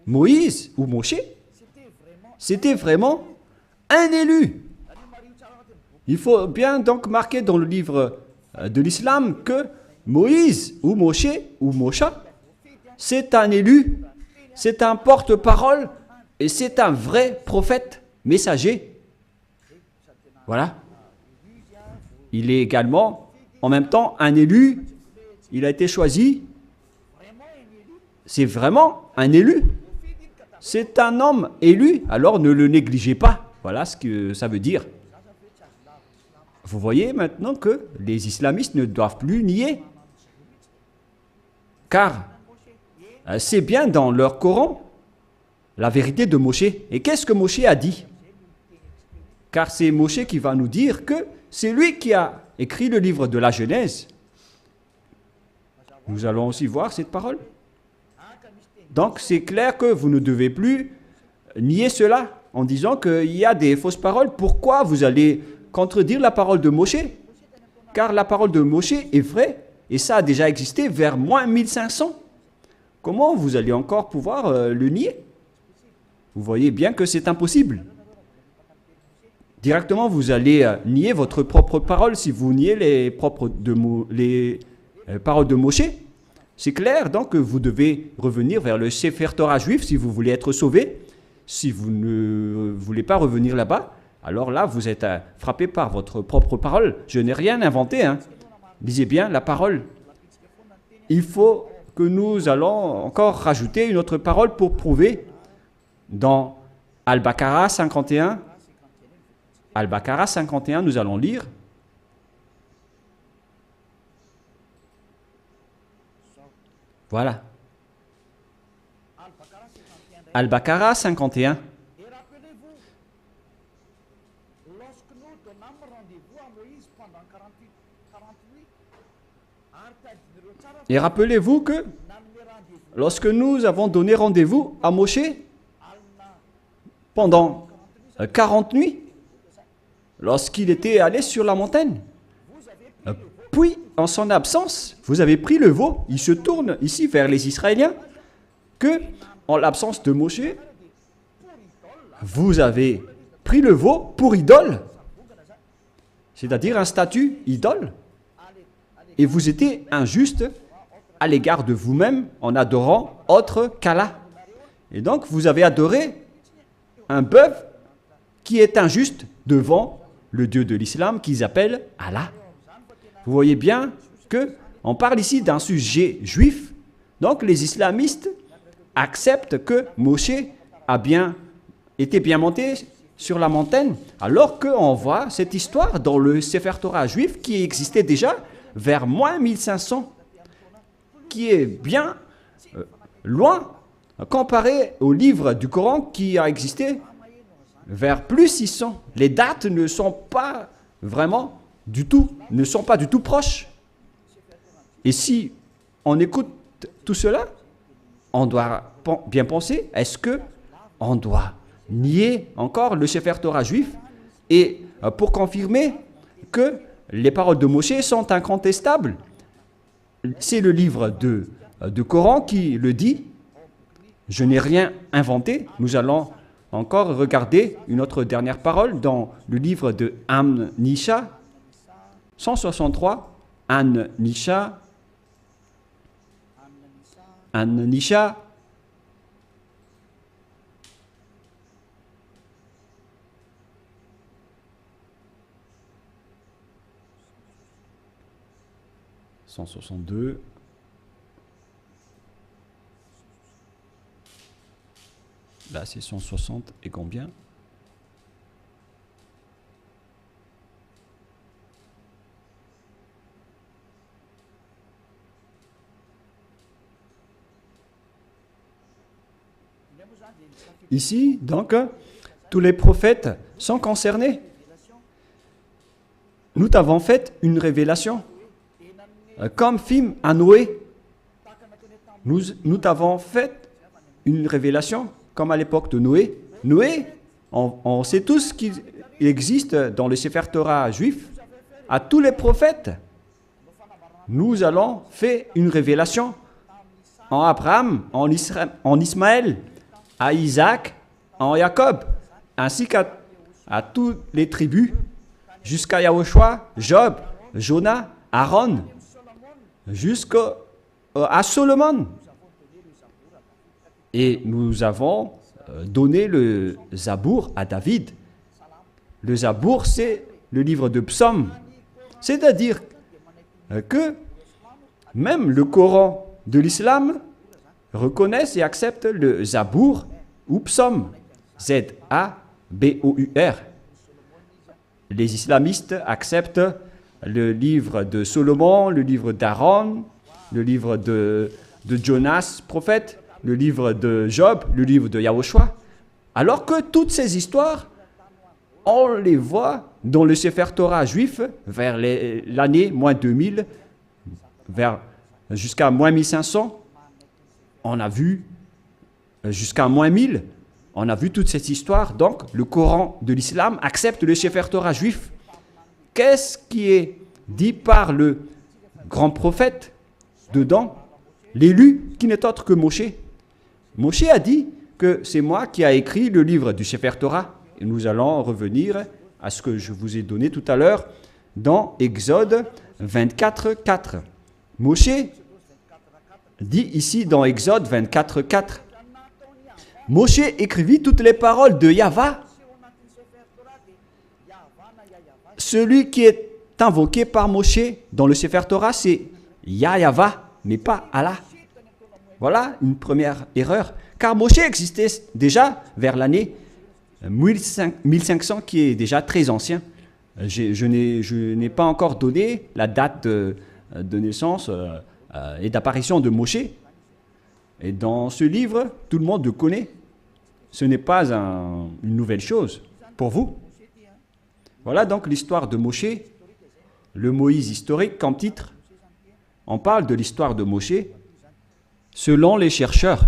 Moïse ou Moshe c'était vraiment un élu. Il faut bien donc marquer dans le livre de l'islam que Moïse ou Moshe ou Mosha, c'est un élu, c'est un porte-parole et c'est un vrai prophète messager. Voilà. Il est également en même temps un élu, il a été choisi. C'est vraiment un élu. C'est un homme élu, alors ne le négligez pas. Voilà ce que ça veut dire. Vous voyez maintenant que les islamistes ne doivent plus nier. Car c'est bien dans leur Coran la vérité de Moshe. Et qu'est-ce que Moshe a dit? Car c'est Moshe qui va nous dire que c'est lui qui a écrit le livre de la Genèse. Nous allons aussi voir cette parole. Donc c'est clair que vous ne devez plus nier cela en disant qu'il y a des fausses paroles. Pourquoi vous allez contredire la parole de Moshe? Car la parole de Moshe est vraie et ça a déjà existé vers moins 1500. Comment vous allez encore pouvoir le nier? Vous voyez bien que c'est impossible. Directement, vous allez nier votre propre parole si vous niez les paroles de Moshe. C'est clair, donc vous devez revenir vers le Sefer Torah juif si vous voulez être sauvé. Si vous ne voulez pas revenir là-bas, alors là, vous êtes frappé par votre propre parole. Je n'ai rien inventé. Lisez bien la parole. Il faut que nous allons encore rajouter une autre parole pour prouver dans Al-Baqarah 51. Al-Baqarah 51, nous allons lire. Voilà. Al-Baqarah 51. Et rappelez-vous, lorsque nous donnâmes rendez-vous à Moïse pendant 48 Et rappelez-vous que lorsque nous avons donné rendez-vous à Moshe pendant 40 nuits, lorsqu'il était allé sur la montagne, puis en son absence, vous avez pris le veau. Il se tourne ici vers les Israéliens que, en l'absence de Moshe, vous avez pris le veau pour idole, c'est-à-dire un statut idole, et vous étiez injuste à l'égard de vous-même en adorant autre qu'Allah. Et donc, vous avez adoré un bœuf qui est injuste devant le Dieu de l'islam qu'ils appellent Allah. Vous voyez bien qu'on parle ici d'un sujet juif. Donc, les islamistes acceptent que Moshe était bien monté sur la montagne, alors qu'on voit cette histoire dans le Sefer Torah juif qui existait déjà vers moins 1500, qui est bien loin comparé au livre du Coran qui a existé vers plus 600. Les dates ne sont pas vraiment du tout proches. Et si on écoute tout cela, on doit bien penser, est-ce que on doit nier encore le Sefer Torah juif et pour confirmer que les paroles de Moshe sont incontestables? C'est le livre de Coran qui le dit. Je n'ai rien inventé. Nous allons encore regarder une autre dernière parole dans le livre de An-Nisha 163. An-Nisha 162. Là, c'est 160 et combien? Ici, donc, tous les prophètes sont concernés. Nous t'avons fait une révélation. Comme film à Noé, nous t'avons fait une révélation, comme à l'époque de Noé. Noé, on sait tous qu'il existe dans le Sefer Torah juif, à tous les prophètes, nous allons faire une révélation en Abraham, en Ismaël, à Isaac, en Jacob, ainsi à toutes les tribus, jusqu'à Yahushua, Job, Jonah, Aaron, jusqu'à Solomon. Et nous avons donné le Zabour à David. Le Zabour, c'est le livre de psaumes. C'est-à-dire que même le Coran de l'islam reconnaissent et acceptent le Zabour ou psaume, Z-A-B-O-U-R. Les islamistes acceptent le livre de Solomon, le livre d'Aaron, le livre de Jonas, prophète, le livre de Job, le livre de Yahushua. Alors que toutes ces histoires, on les voit dans le Sefer Torah juif vers l'année moins 2000, jusqu'à moins 1500. On a vu jusqu'à moins 1000. On a vu toute cette histoire. Donc, le Coran de l'islam accepte le Sefer Torah juif. Qu'est-ce qui est dit par le grand prophète dedans? L'élu qui n'est autre que Moshe. Moshe a dit que c'est moi qui a écrit le livre du Sefer Torah. Et nous allons revenir à ce que je vous ai donné tout à l'heure dans Exode 24, 4. Moshe dit ici dans Exode 24, 4. Moshe écrivit toutes les paroles de Yahva. Celui qui est invoqué par Moshe dans le Sefer Torah, c'est Yahva, mais pas Allah. Voilà une première erreur. Car Moshe existait déjà vers l'année 1500, qui est déjà très ancien. Je n'ai pas encore donné la date de naissance et d'apparition de Moshe. Et dans ce livre, tout le monde le connaît. Ce n'est pas une nouvelle chose pour vous. Voilà donc l'histoire de Moshe, le Moïse historique comme titre. On parle de l'histoire de Moshe selon les chercheurs.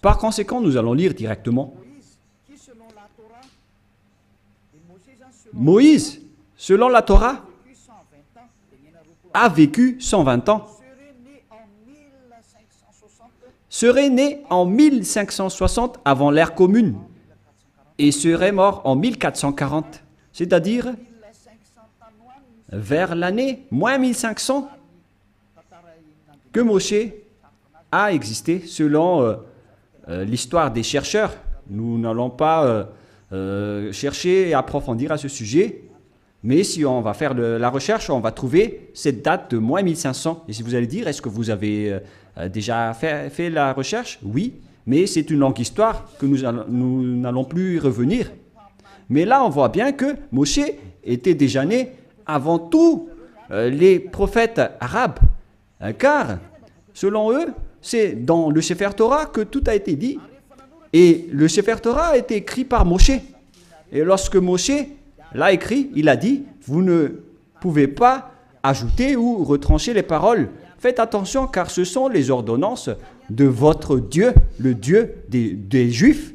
Par conséquent, nous allons lire directement. Moïse, selon la Torah, a vécu 120 ans, serait né en 1560 avant l'ère commune et serait mort en 1440, c'est-à-dire vers l'année moins 1500 que Moshe a existé selon l'histoire des chercheurs. Nous n'allons pas chercher et approfondir à ce sujet, mais si on va faire la recherche, on va trouver cette date de moins 1500. Et si vous allez dire, est-ce que vous avez déjà fait la recherche? Oui, mais c'est une longue histoire que nous n'allons plus y revenir. Mais là, on voit bien que Moshe était déjà né avant tous les prophètes arabes, car selon eux, c'est dans le Sefer Torah que tout a été dit. Et le Sefer Torah a été écrit par Moshe. Et lorsque Moshe l'a écrit, il a dit, vous ne pouvez pas ajouter ou retrancher les paroles. Faites attention car ce sont les ordonnances de votre Dieu, le Dieu des Juifs.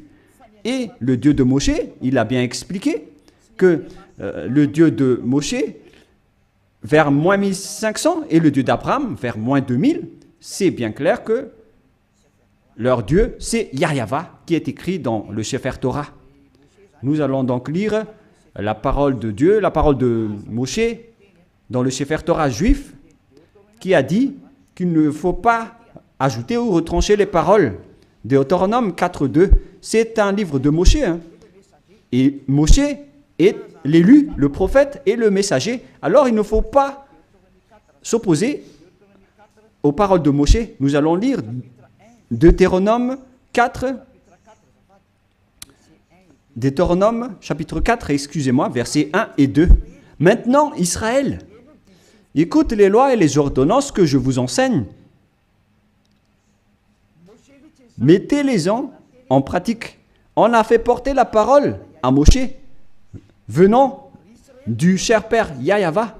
Et le Dieu de Moshe, il a bien expliqué que le Dieu de Moshe, vers moins 1500, et le Dieu d'Abraham, vers moins 2000, c'est bien clair que leur Dieu, c'est Yahva, qui est écrit dans le Sefer Torah. Nous allons donc lire la parole de Dieu, la parole de Moshe, dans le Sefer Torah juif, qui a dit qu'il ne faut pas ajouter ou retrancher les paroles. Deutéronome 4.2, c'est un livre de Moshe. Et Moshe est l'élu, le prophète et le messager. Alors il ne faut pas s'opposer aux paroles de Moshe. Nous allons lire Deutéronome 4, Deutéronome chapitre 4, excusez-moi, versets 1 et 2. Maintenant, Israël, écoute les lois et les ordonnances que je vous enseigne. Mettez-les-en en pratique. On a fait porter la parole à Moshe, venant du cher père Yahva.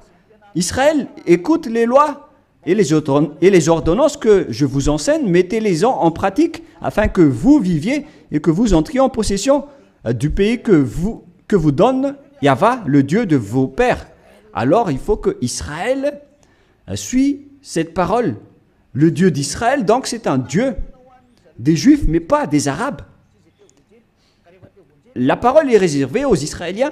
Israël, écoute les lois et les ordonnances que je vous enseigne, mettez-les-en en pratique afin que vous viviez et que vous entriez en possession du pays que vous donne Yahva, le Dieu de vos pères. Alors il faut que Israël suit cette parole. Le Dieu d'Israël, donc c'est un Dieu des Juifs, mais pas des Arabes. la parole est réservée aux Israéliens,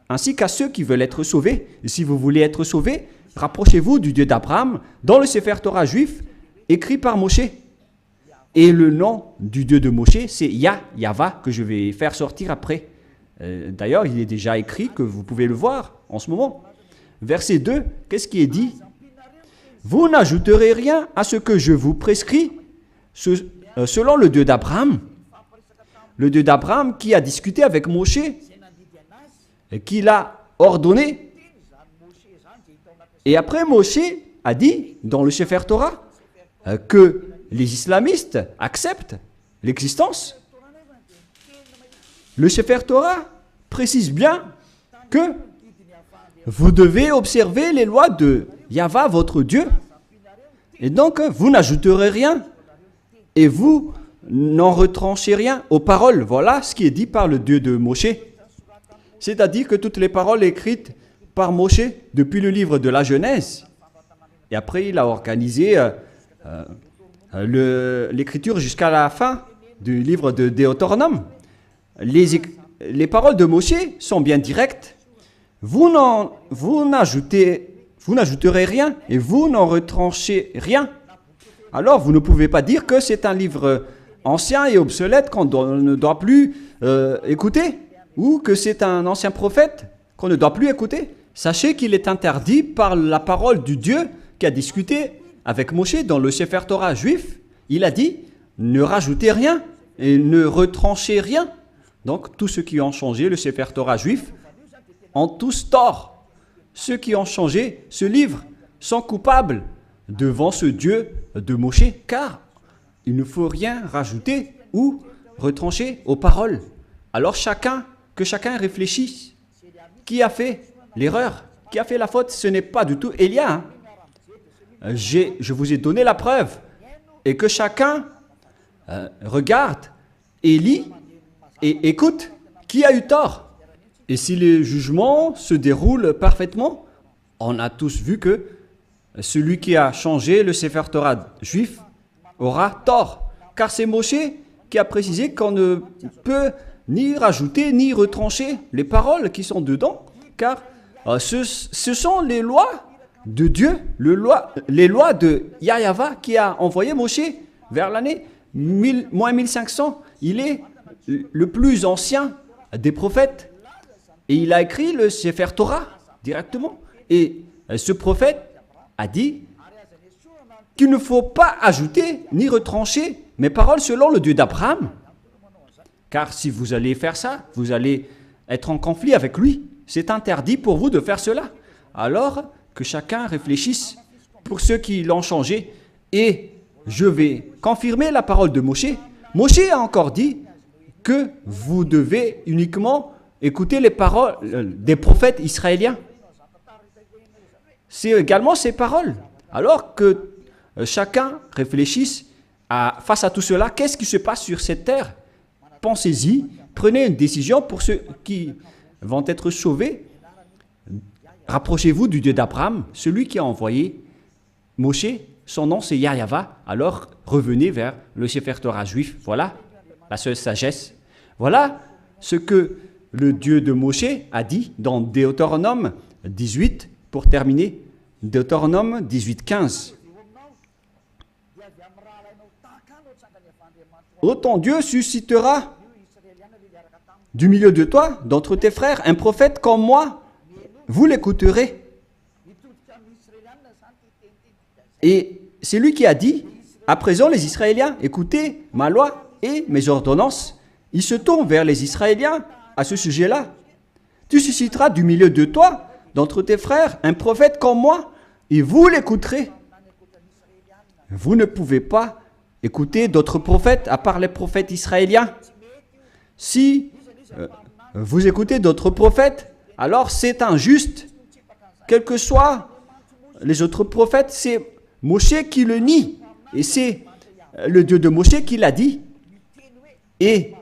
ainsi qu'à ceux qui veulent être sauvés. Et si vous voulez être sauvés, rapprochez-vous du Dieu d'Abraham dans le Sefer Torah juif, écrit par Moshe. Et le nom du Dieu de Moshe, c'est Yahva, que je vais faire sortir après. D'ailleurs, il est déjà écrit, que vous pouvez le voir en ce moment. Verset 2, qu'est-ce qui est dit? Vous n'ajouterez rien à ce que je vous prescris, selon le Dieu d'Abraham. Le Dieu d'Abraham qui a discuté avec Moshe, et qui l'a ordonné. Et après, Moshe a dit, dans le Sefer Torah, que les islamistes acceptent l'existence. Le Sefer Torah précise bien que vous devez observer les lois de Yahva, votre Dieu. Et donc, vous n'ajouterez rien. Et vous n'en retranchez rien aux paroles. Voilà ce qui est dit par le Dieu de Moshe. C'est-à-dire que toutes les paroles écrites par Moshe depuis le livre de la Genèse. Et après, il a organisé l'écriture jusqu'à la fin du livre de Deutéronome. Les paroles de Moshe sont bien directes. Vous n'ajouterez rien et vous n'en retranchez rien. Alors, vous ne pouvez pas dire que c'est un livre ancien et obsolète qu'on ne doit plus écouter, ou que c'est un ancien prophète qu'on ne doit plus écouter. Sachez qu'il est interdit par la parole du Dieu qui a discuté avec Moshe dans le Sefer Torah juif. Il a dit, ne rajoutez rien et ne retranchez rien. Donc, tous ceux qui ont changé le Sefer Torah juif ont tous tort. Ceux qui ont changé ce livre sont coupables devant ce Dieu de Moshe, car il ne faut rien rajouter ou retrancher aux paroles. Alors que chacun réfléchisse. Qui a fait l'erreur? Qui a fait la faute? Ce n'est pas du tout Élia. Je vous ai donné la preuve. Et que chacun regarde et lit et écoute qui a eu tort. Et si les jugements se déroulent parfaitement, on a tous vu que celui qui a changé le Sefer Torah juif aura tort. Car c'est Moshe qui a précisé qu'on ne peut ni rajouter ni retrancher les paroles qui sont dedans. Car ce sont les lois de Dieu, les lois de Yahva qui a envoyé Moshe vers l'année 1500. Il est le plus ancien des prophètes. Et il a écrit le Sefer Torah directement. Et ce prophète a dit qu'il ne faut pas ajouter ni retrancher mes paroles selon le Dieu d'Abraham. Car si vous allez faire ça, vous allez être en conflit avec lui. C'est interdit pour vous de faire cela. Alors que chacun réfléchisse pour ceux qui l'ont changé. Et je vais confirmer la parole de Moshe. Moshe a encore dit que vous devez uniquement écouter les paroles des prophètes israéliens. C'est également ces paroles. Alors que chacun réfléchisse face à tout cela, qu'est-ce qui se passe sur cette terre? Pensez-y, prenez une décision pour ceux qui vont être sauvés. Rapprochez-vous du Dieu d'Abraham, celui qui a envoyé Moshe. Son nom c'est Yahva. Alors revenez vers le Sefer Torah juif. Voilà la seule sagesse. Voilà ce que le Dieu de Moshe a dit dans Deutéronome 18, pour terminer. Deutéronome 18, 15. Ô ton Dieu suscitera du milieu de toi, d'entre tes frères, un prophète comme moi. Vous l'écouterez. Et c'est lui qui a dit, à présent les Israéliens, écoutez ma loi et mes ordonnances. Il se tourne vers les Israéliens à ce sujet-là. Tu susciteras du milieu de toi, d'entre tes frères, un prophète comme moi, et vous l'écouterez. Vous ne pouvez pas écouter d'autres prophètes à part les prophètes israéliens. Si vous écoutez d'autres prophètes, alors c'est injuste. Quels que soient les autres prophètes, c'est Moshe qui le nie. Et c'est le Dieu de Moshe qui l'a dit. Et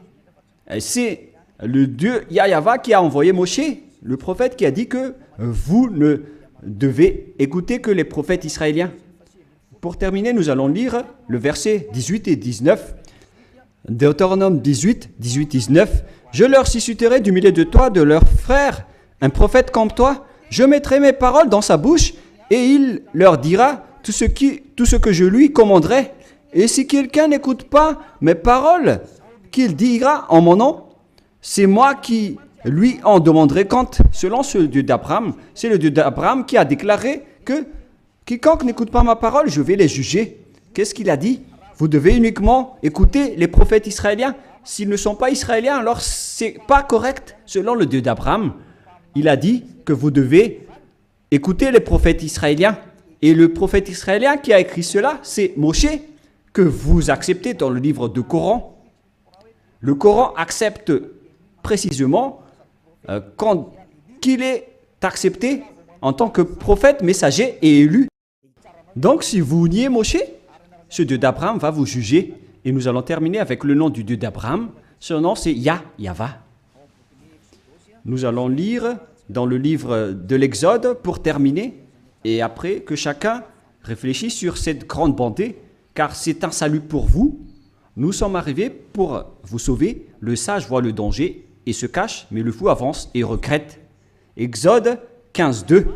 c'est le Dieu Yahva qui a envoyé Moshe, le prophète, qui a dit que vous ne devez écouter que les prophètes israéliens. Pour terminer, nous allons lire le verset 18 et 19. Deutéronome 18, 18, 19. Je leur susciterai du milieu de toi, de leurs frères, un prophète comme toi. Je mettrai mes paroles dans sa bouche et il leur dira tout ce que je lui commanderai. Et si quelqu'un n'écoute pas mes paroles qu'il dira en mon nom, c'est moi qui lui en demanderai compte. Selon ce Dieu d'Abraham, c'est le Dieu d'Abraham qui a déclaré que quiconque n'écoute pas ma parole, je vais les juger. Qu'est-ce qu'il a dit? Vous devez uniquement écouter les prophètes israéliens. S'ils ne sont pas israéliens, alors c'est pas correct. Selon le Dieu d'Abraham, il a dit que vous devez écouter les prophètes israéliens. Et le prophète israélien qui a écrit cela, c'est Moshe, que vous acceptez dans le livre du Coran. Le Coran accepte précisément qu'il est accepté en tant que prophète, messager et élu. Donc si vous niez Moshe, ce Dieu d'Abraham va vous juger. Et nous allons terminer avec le nom du Dieu d'Abraham. Son nom c'est Yahva. Nous allons lire dans le livre de l'Exode pour terminer. Et après que chacun réfléchisse sur cette grande bonté, car c'est un salut pour vous. Nous sommes arrivés pour vous sauver. Le sage voit le danger et se cache, mais le fou avance et regrette. Exode 15, 2.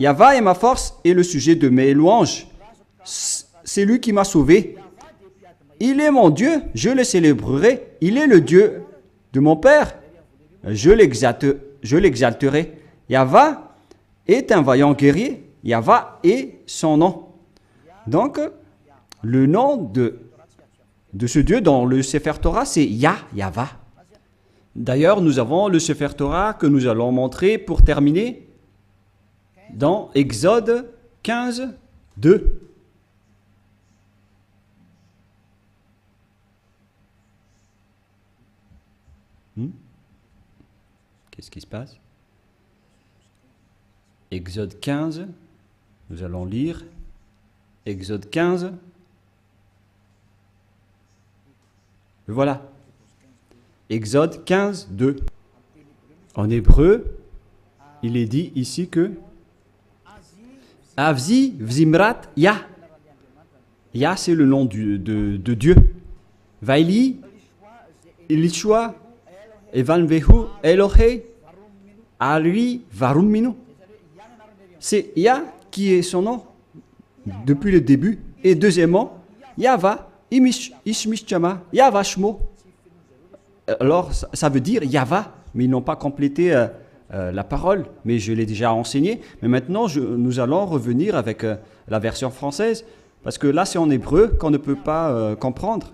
Yahva est ma force et le sujet de mes louanges. C'est lui qui m'a sauvé. Il est mon Dieu, je le célébrerai. Il est le Dieu de mon Père. Je l'exalterai. Yahva est un vaillant guerrier. Yahva est son nom. Donc, le nom de ce Dieu dans le Sefer Torah, c'est Yahva. D'ailleurs, nous avons le Sefer Torah que nous allons montrer pour terminer dans Exode 15, 2. Qu'est-ce qui se passe? Exode 15, nous allons lire Exode 15. Voilà. Exode 15, 2. En hébreu, il est dit ici que Avzi Vzimrat Yah. Yah, c'est le nom de Dieu. Vaili, Ilishua, Evanvehu, Elohe, Ari, Varuminu. C'est Yah qui est son nom depuis le début. Et deuxièmement, Yahva, Ishmishchama, Yahva Shmo. Alors, ça veut dire Yahva, mais ils n'ont pas complété la parole, mais je l'ai déjà enseigné. Mais maintenant, nous allons revenir avec la version française, parce que là, c'est en hébreu qu'on ne peut pas comprendre.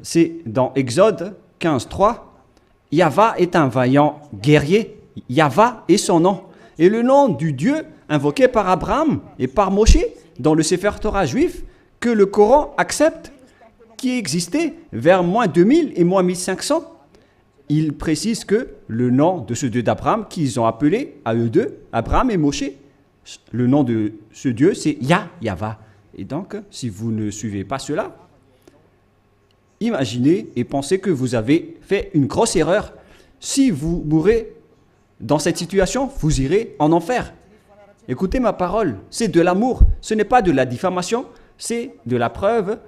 C'est dans Exode 15, 3. Yahva est un vaillant guerrier. Yahva est son nom. Et le nom du Dieu invoqué par Abraham et par Moshe dans le Sefer Torah juif, que le Coran accepte, qui existait vers moins 2000 et moins 1500. Il précise que le nom de ce Dieu d'Abraham, qu'ils ont appelé à eux deux, Abraham et Moshe, le nom de ce Dieu, c'est Yahva. Et donc, si vous ne suivez pas cela, imaginez et pensez que vous avez fait une grosse erreur. Si vous mourrez dans cette situation, vous irez en enfer. Écoutez ma parole, c'est de l'amour, ce n'est pas de la diffamation, c'est de la preuve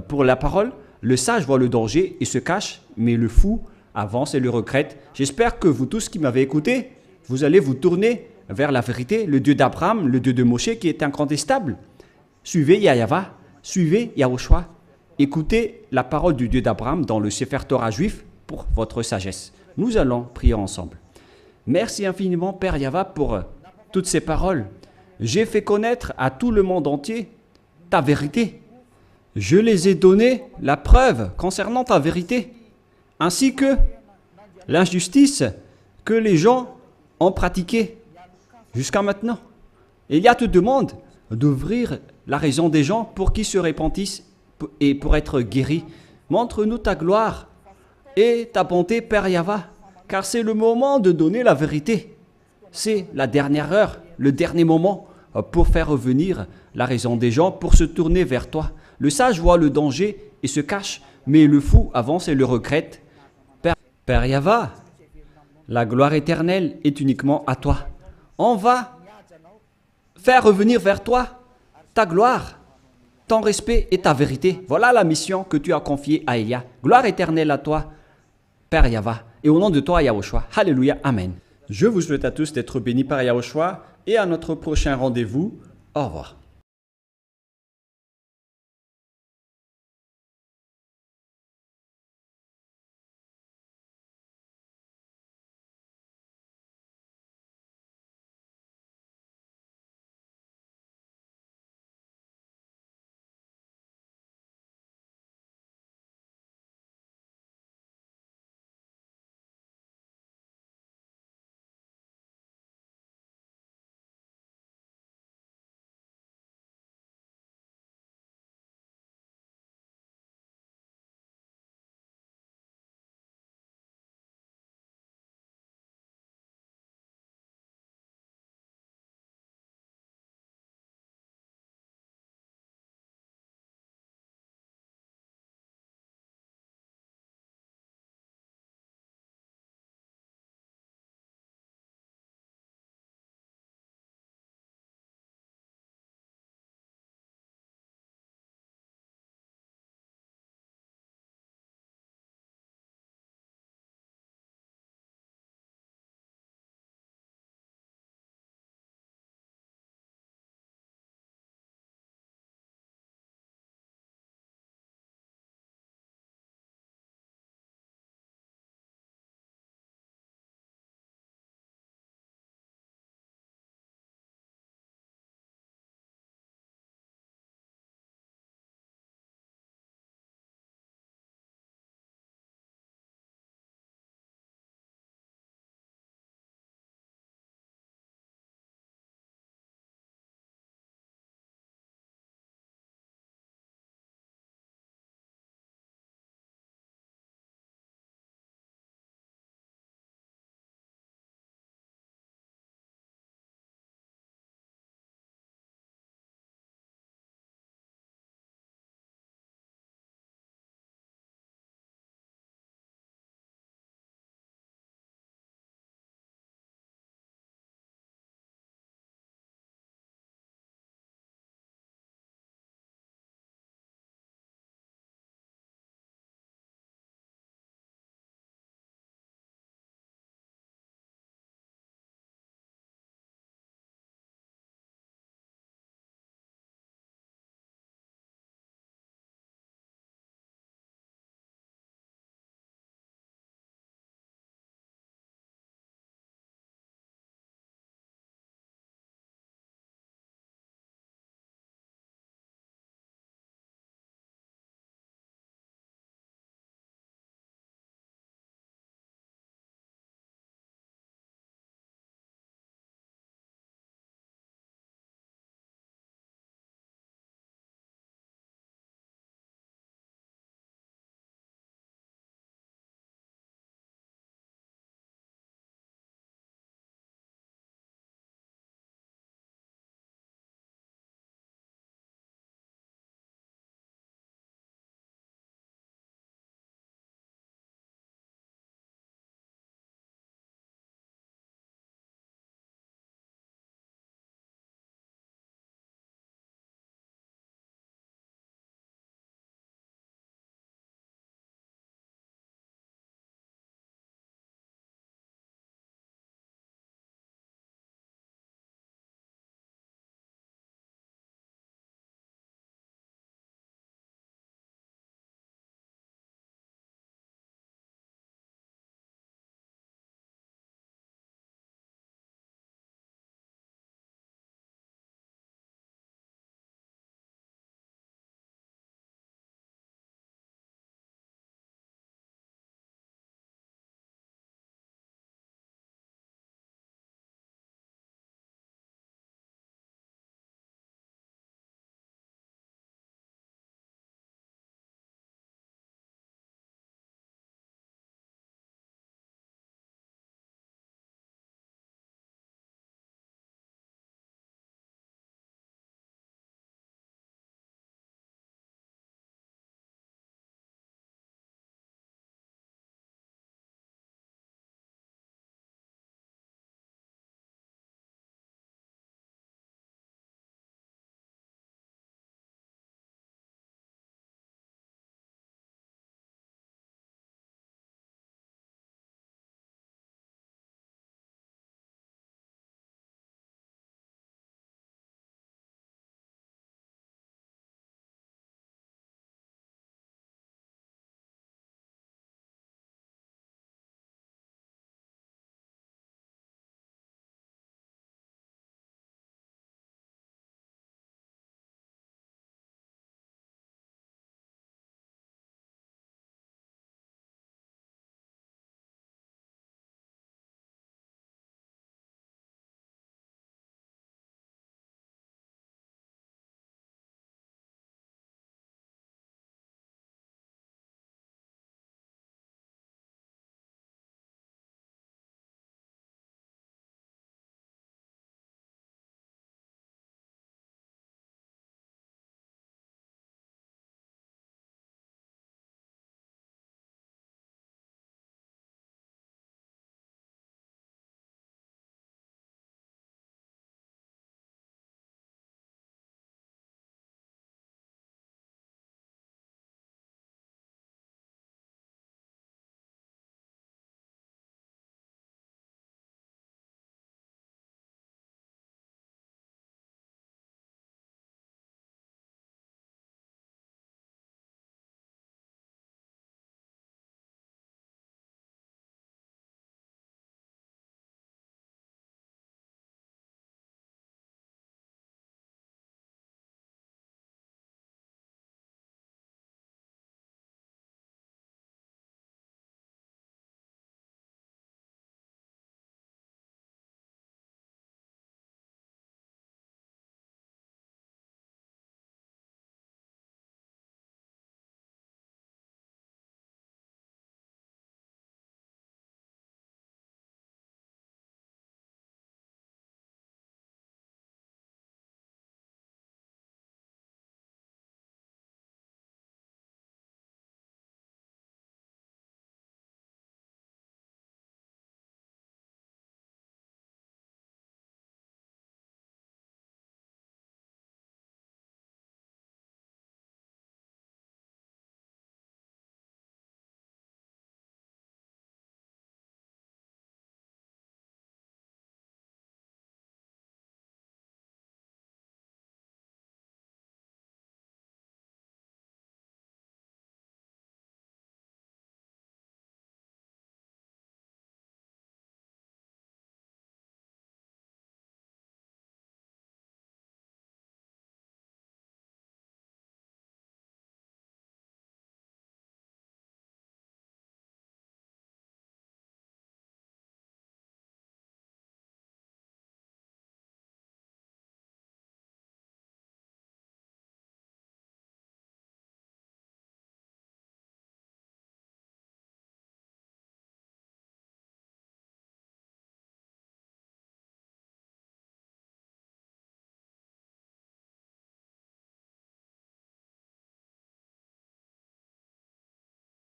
pour la parole. Le sage voit le danger et se cache, mais le fou avance et le regrette. J'espère que vous tous qui m'avez écouté, vous allez vous tourner vers la vérité, le Dieu d'Abraham, le Dieu de Moshe qui est incontestable. Suivez Yahva, suivez Yahushua. Écoutez la parole du Dieu d'Abraham dans le Sefer Torah juif pour votre sagesse. Nous allons prier ensemble. Merci infiniment Père Yahva pour toutes ces paroles. J'ai fait connaître à tout le monde entier ta vérité. Je les ai donné la preuve concernant ta vérité, ainsi que l'injustice que les gens ont pratiquée jusqu'à maintenant. Elia te demande d'ouvrir la raison des gens pour qu'ils se repentissent et pour être guéris. Montre-nous ta gloire et ta bonté, Père Yahva, car c'est le moment de donner la vérité. C'est la dernière heure, le dernier moment pour faire revenir la raison des gens, pour se tourner vers toi. Le sage voit le danger et se cache, mais le fou avance et le regrette. Père Yahva, la gloire éternelle est uniquement à toi. On va faire revenir vers toi ta gloire ton respect et ta vérité. Voilà la mission que tu as confiée à Elia. Gloire éternelle à toi, Père Yahva. Et au nom de toi, Yahushua. Alléluia. Amen. Je vous souhaite à tous d'être bénis par Yahushua et à notre prochain rendez-vous. Au revoir.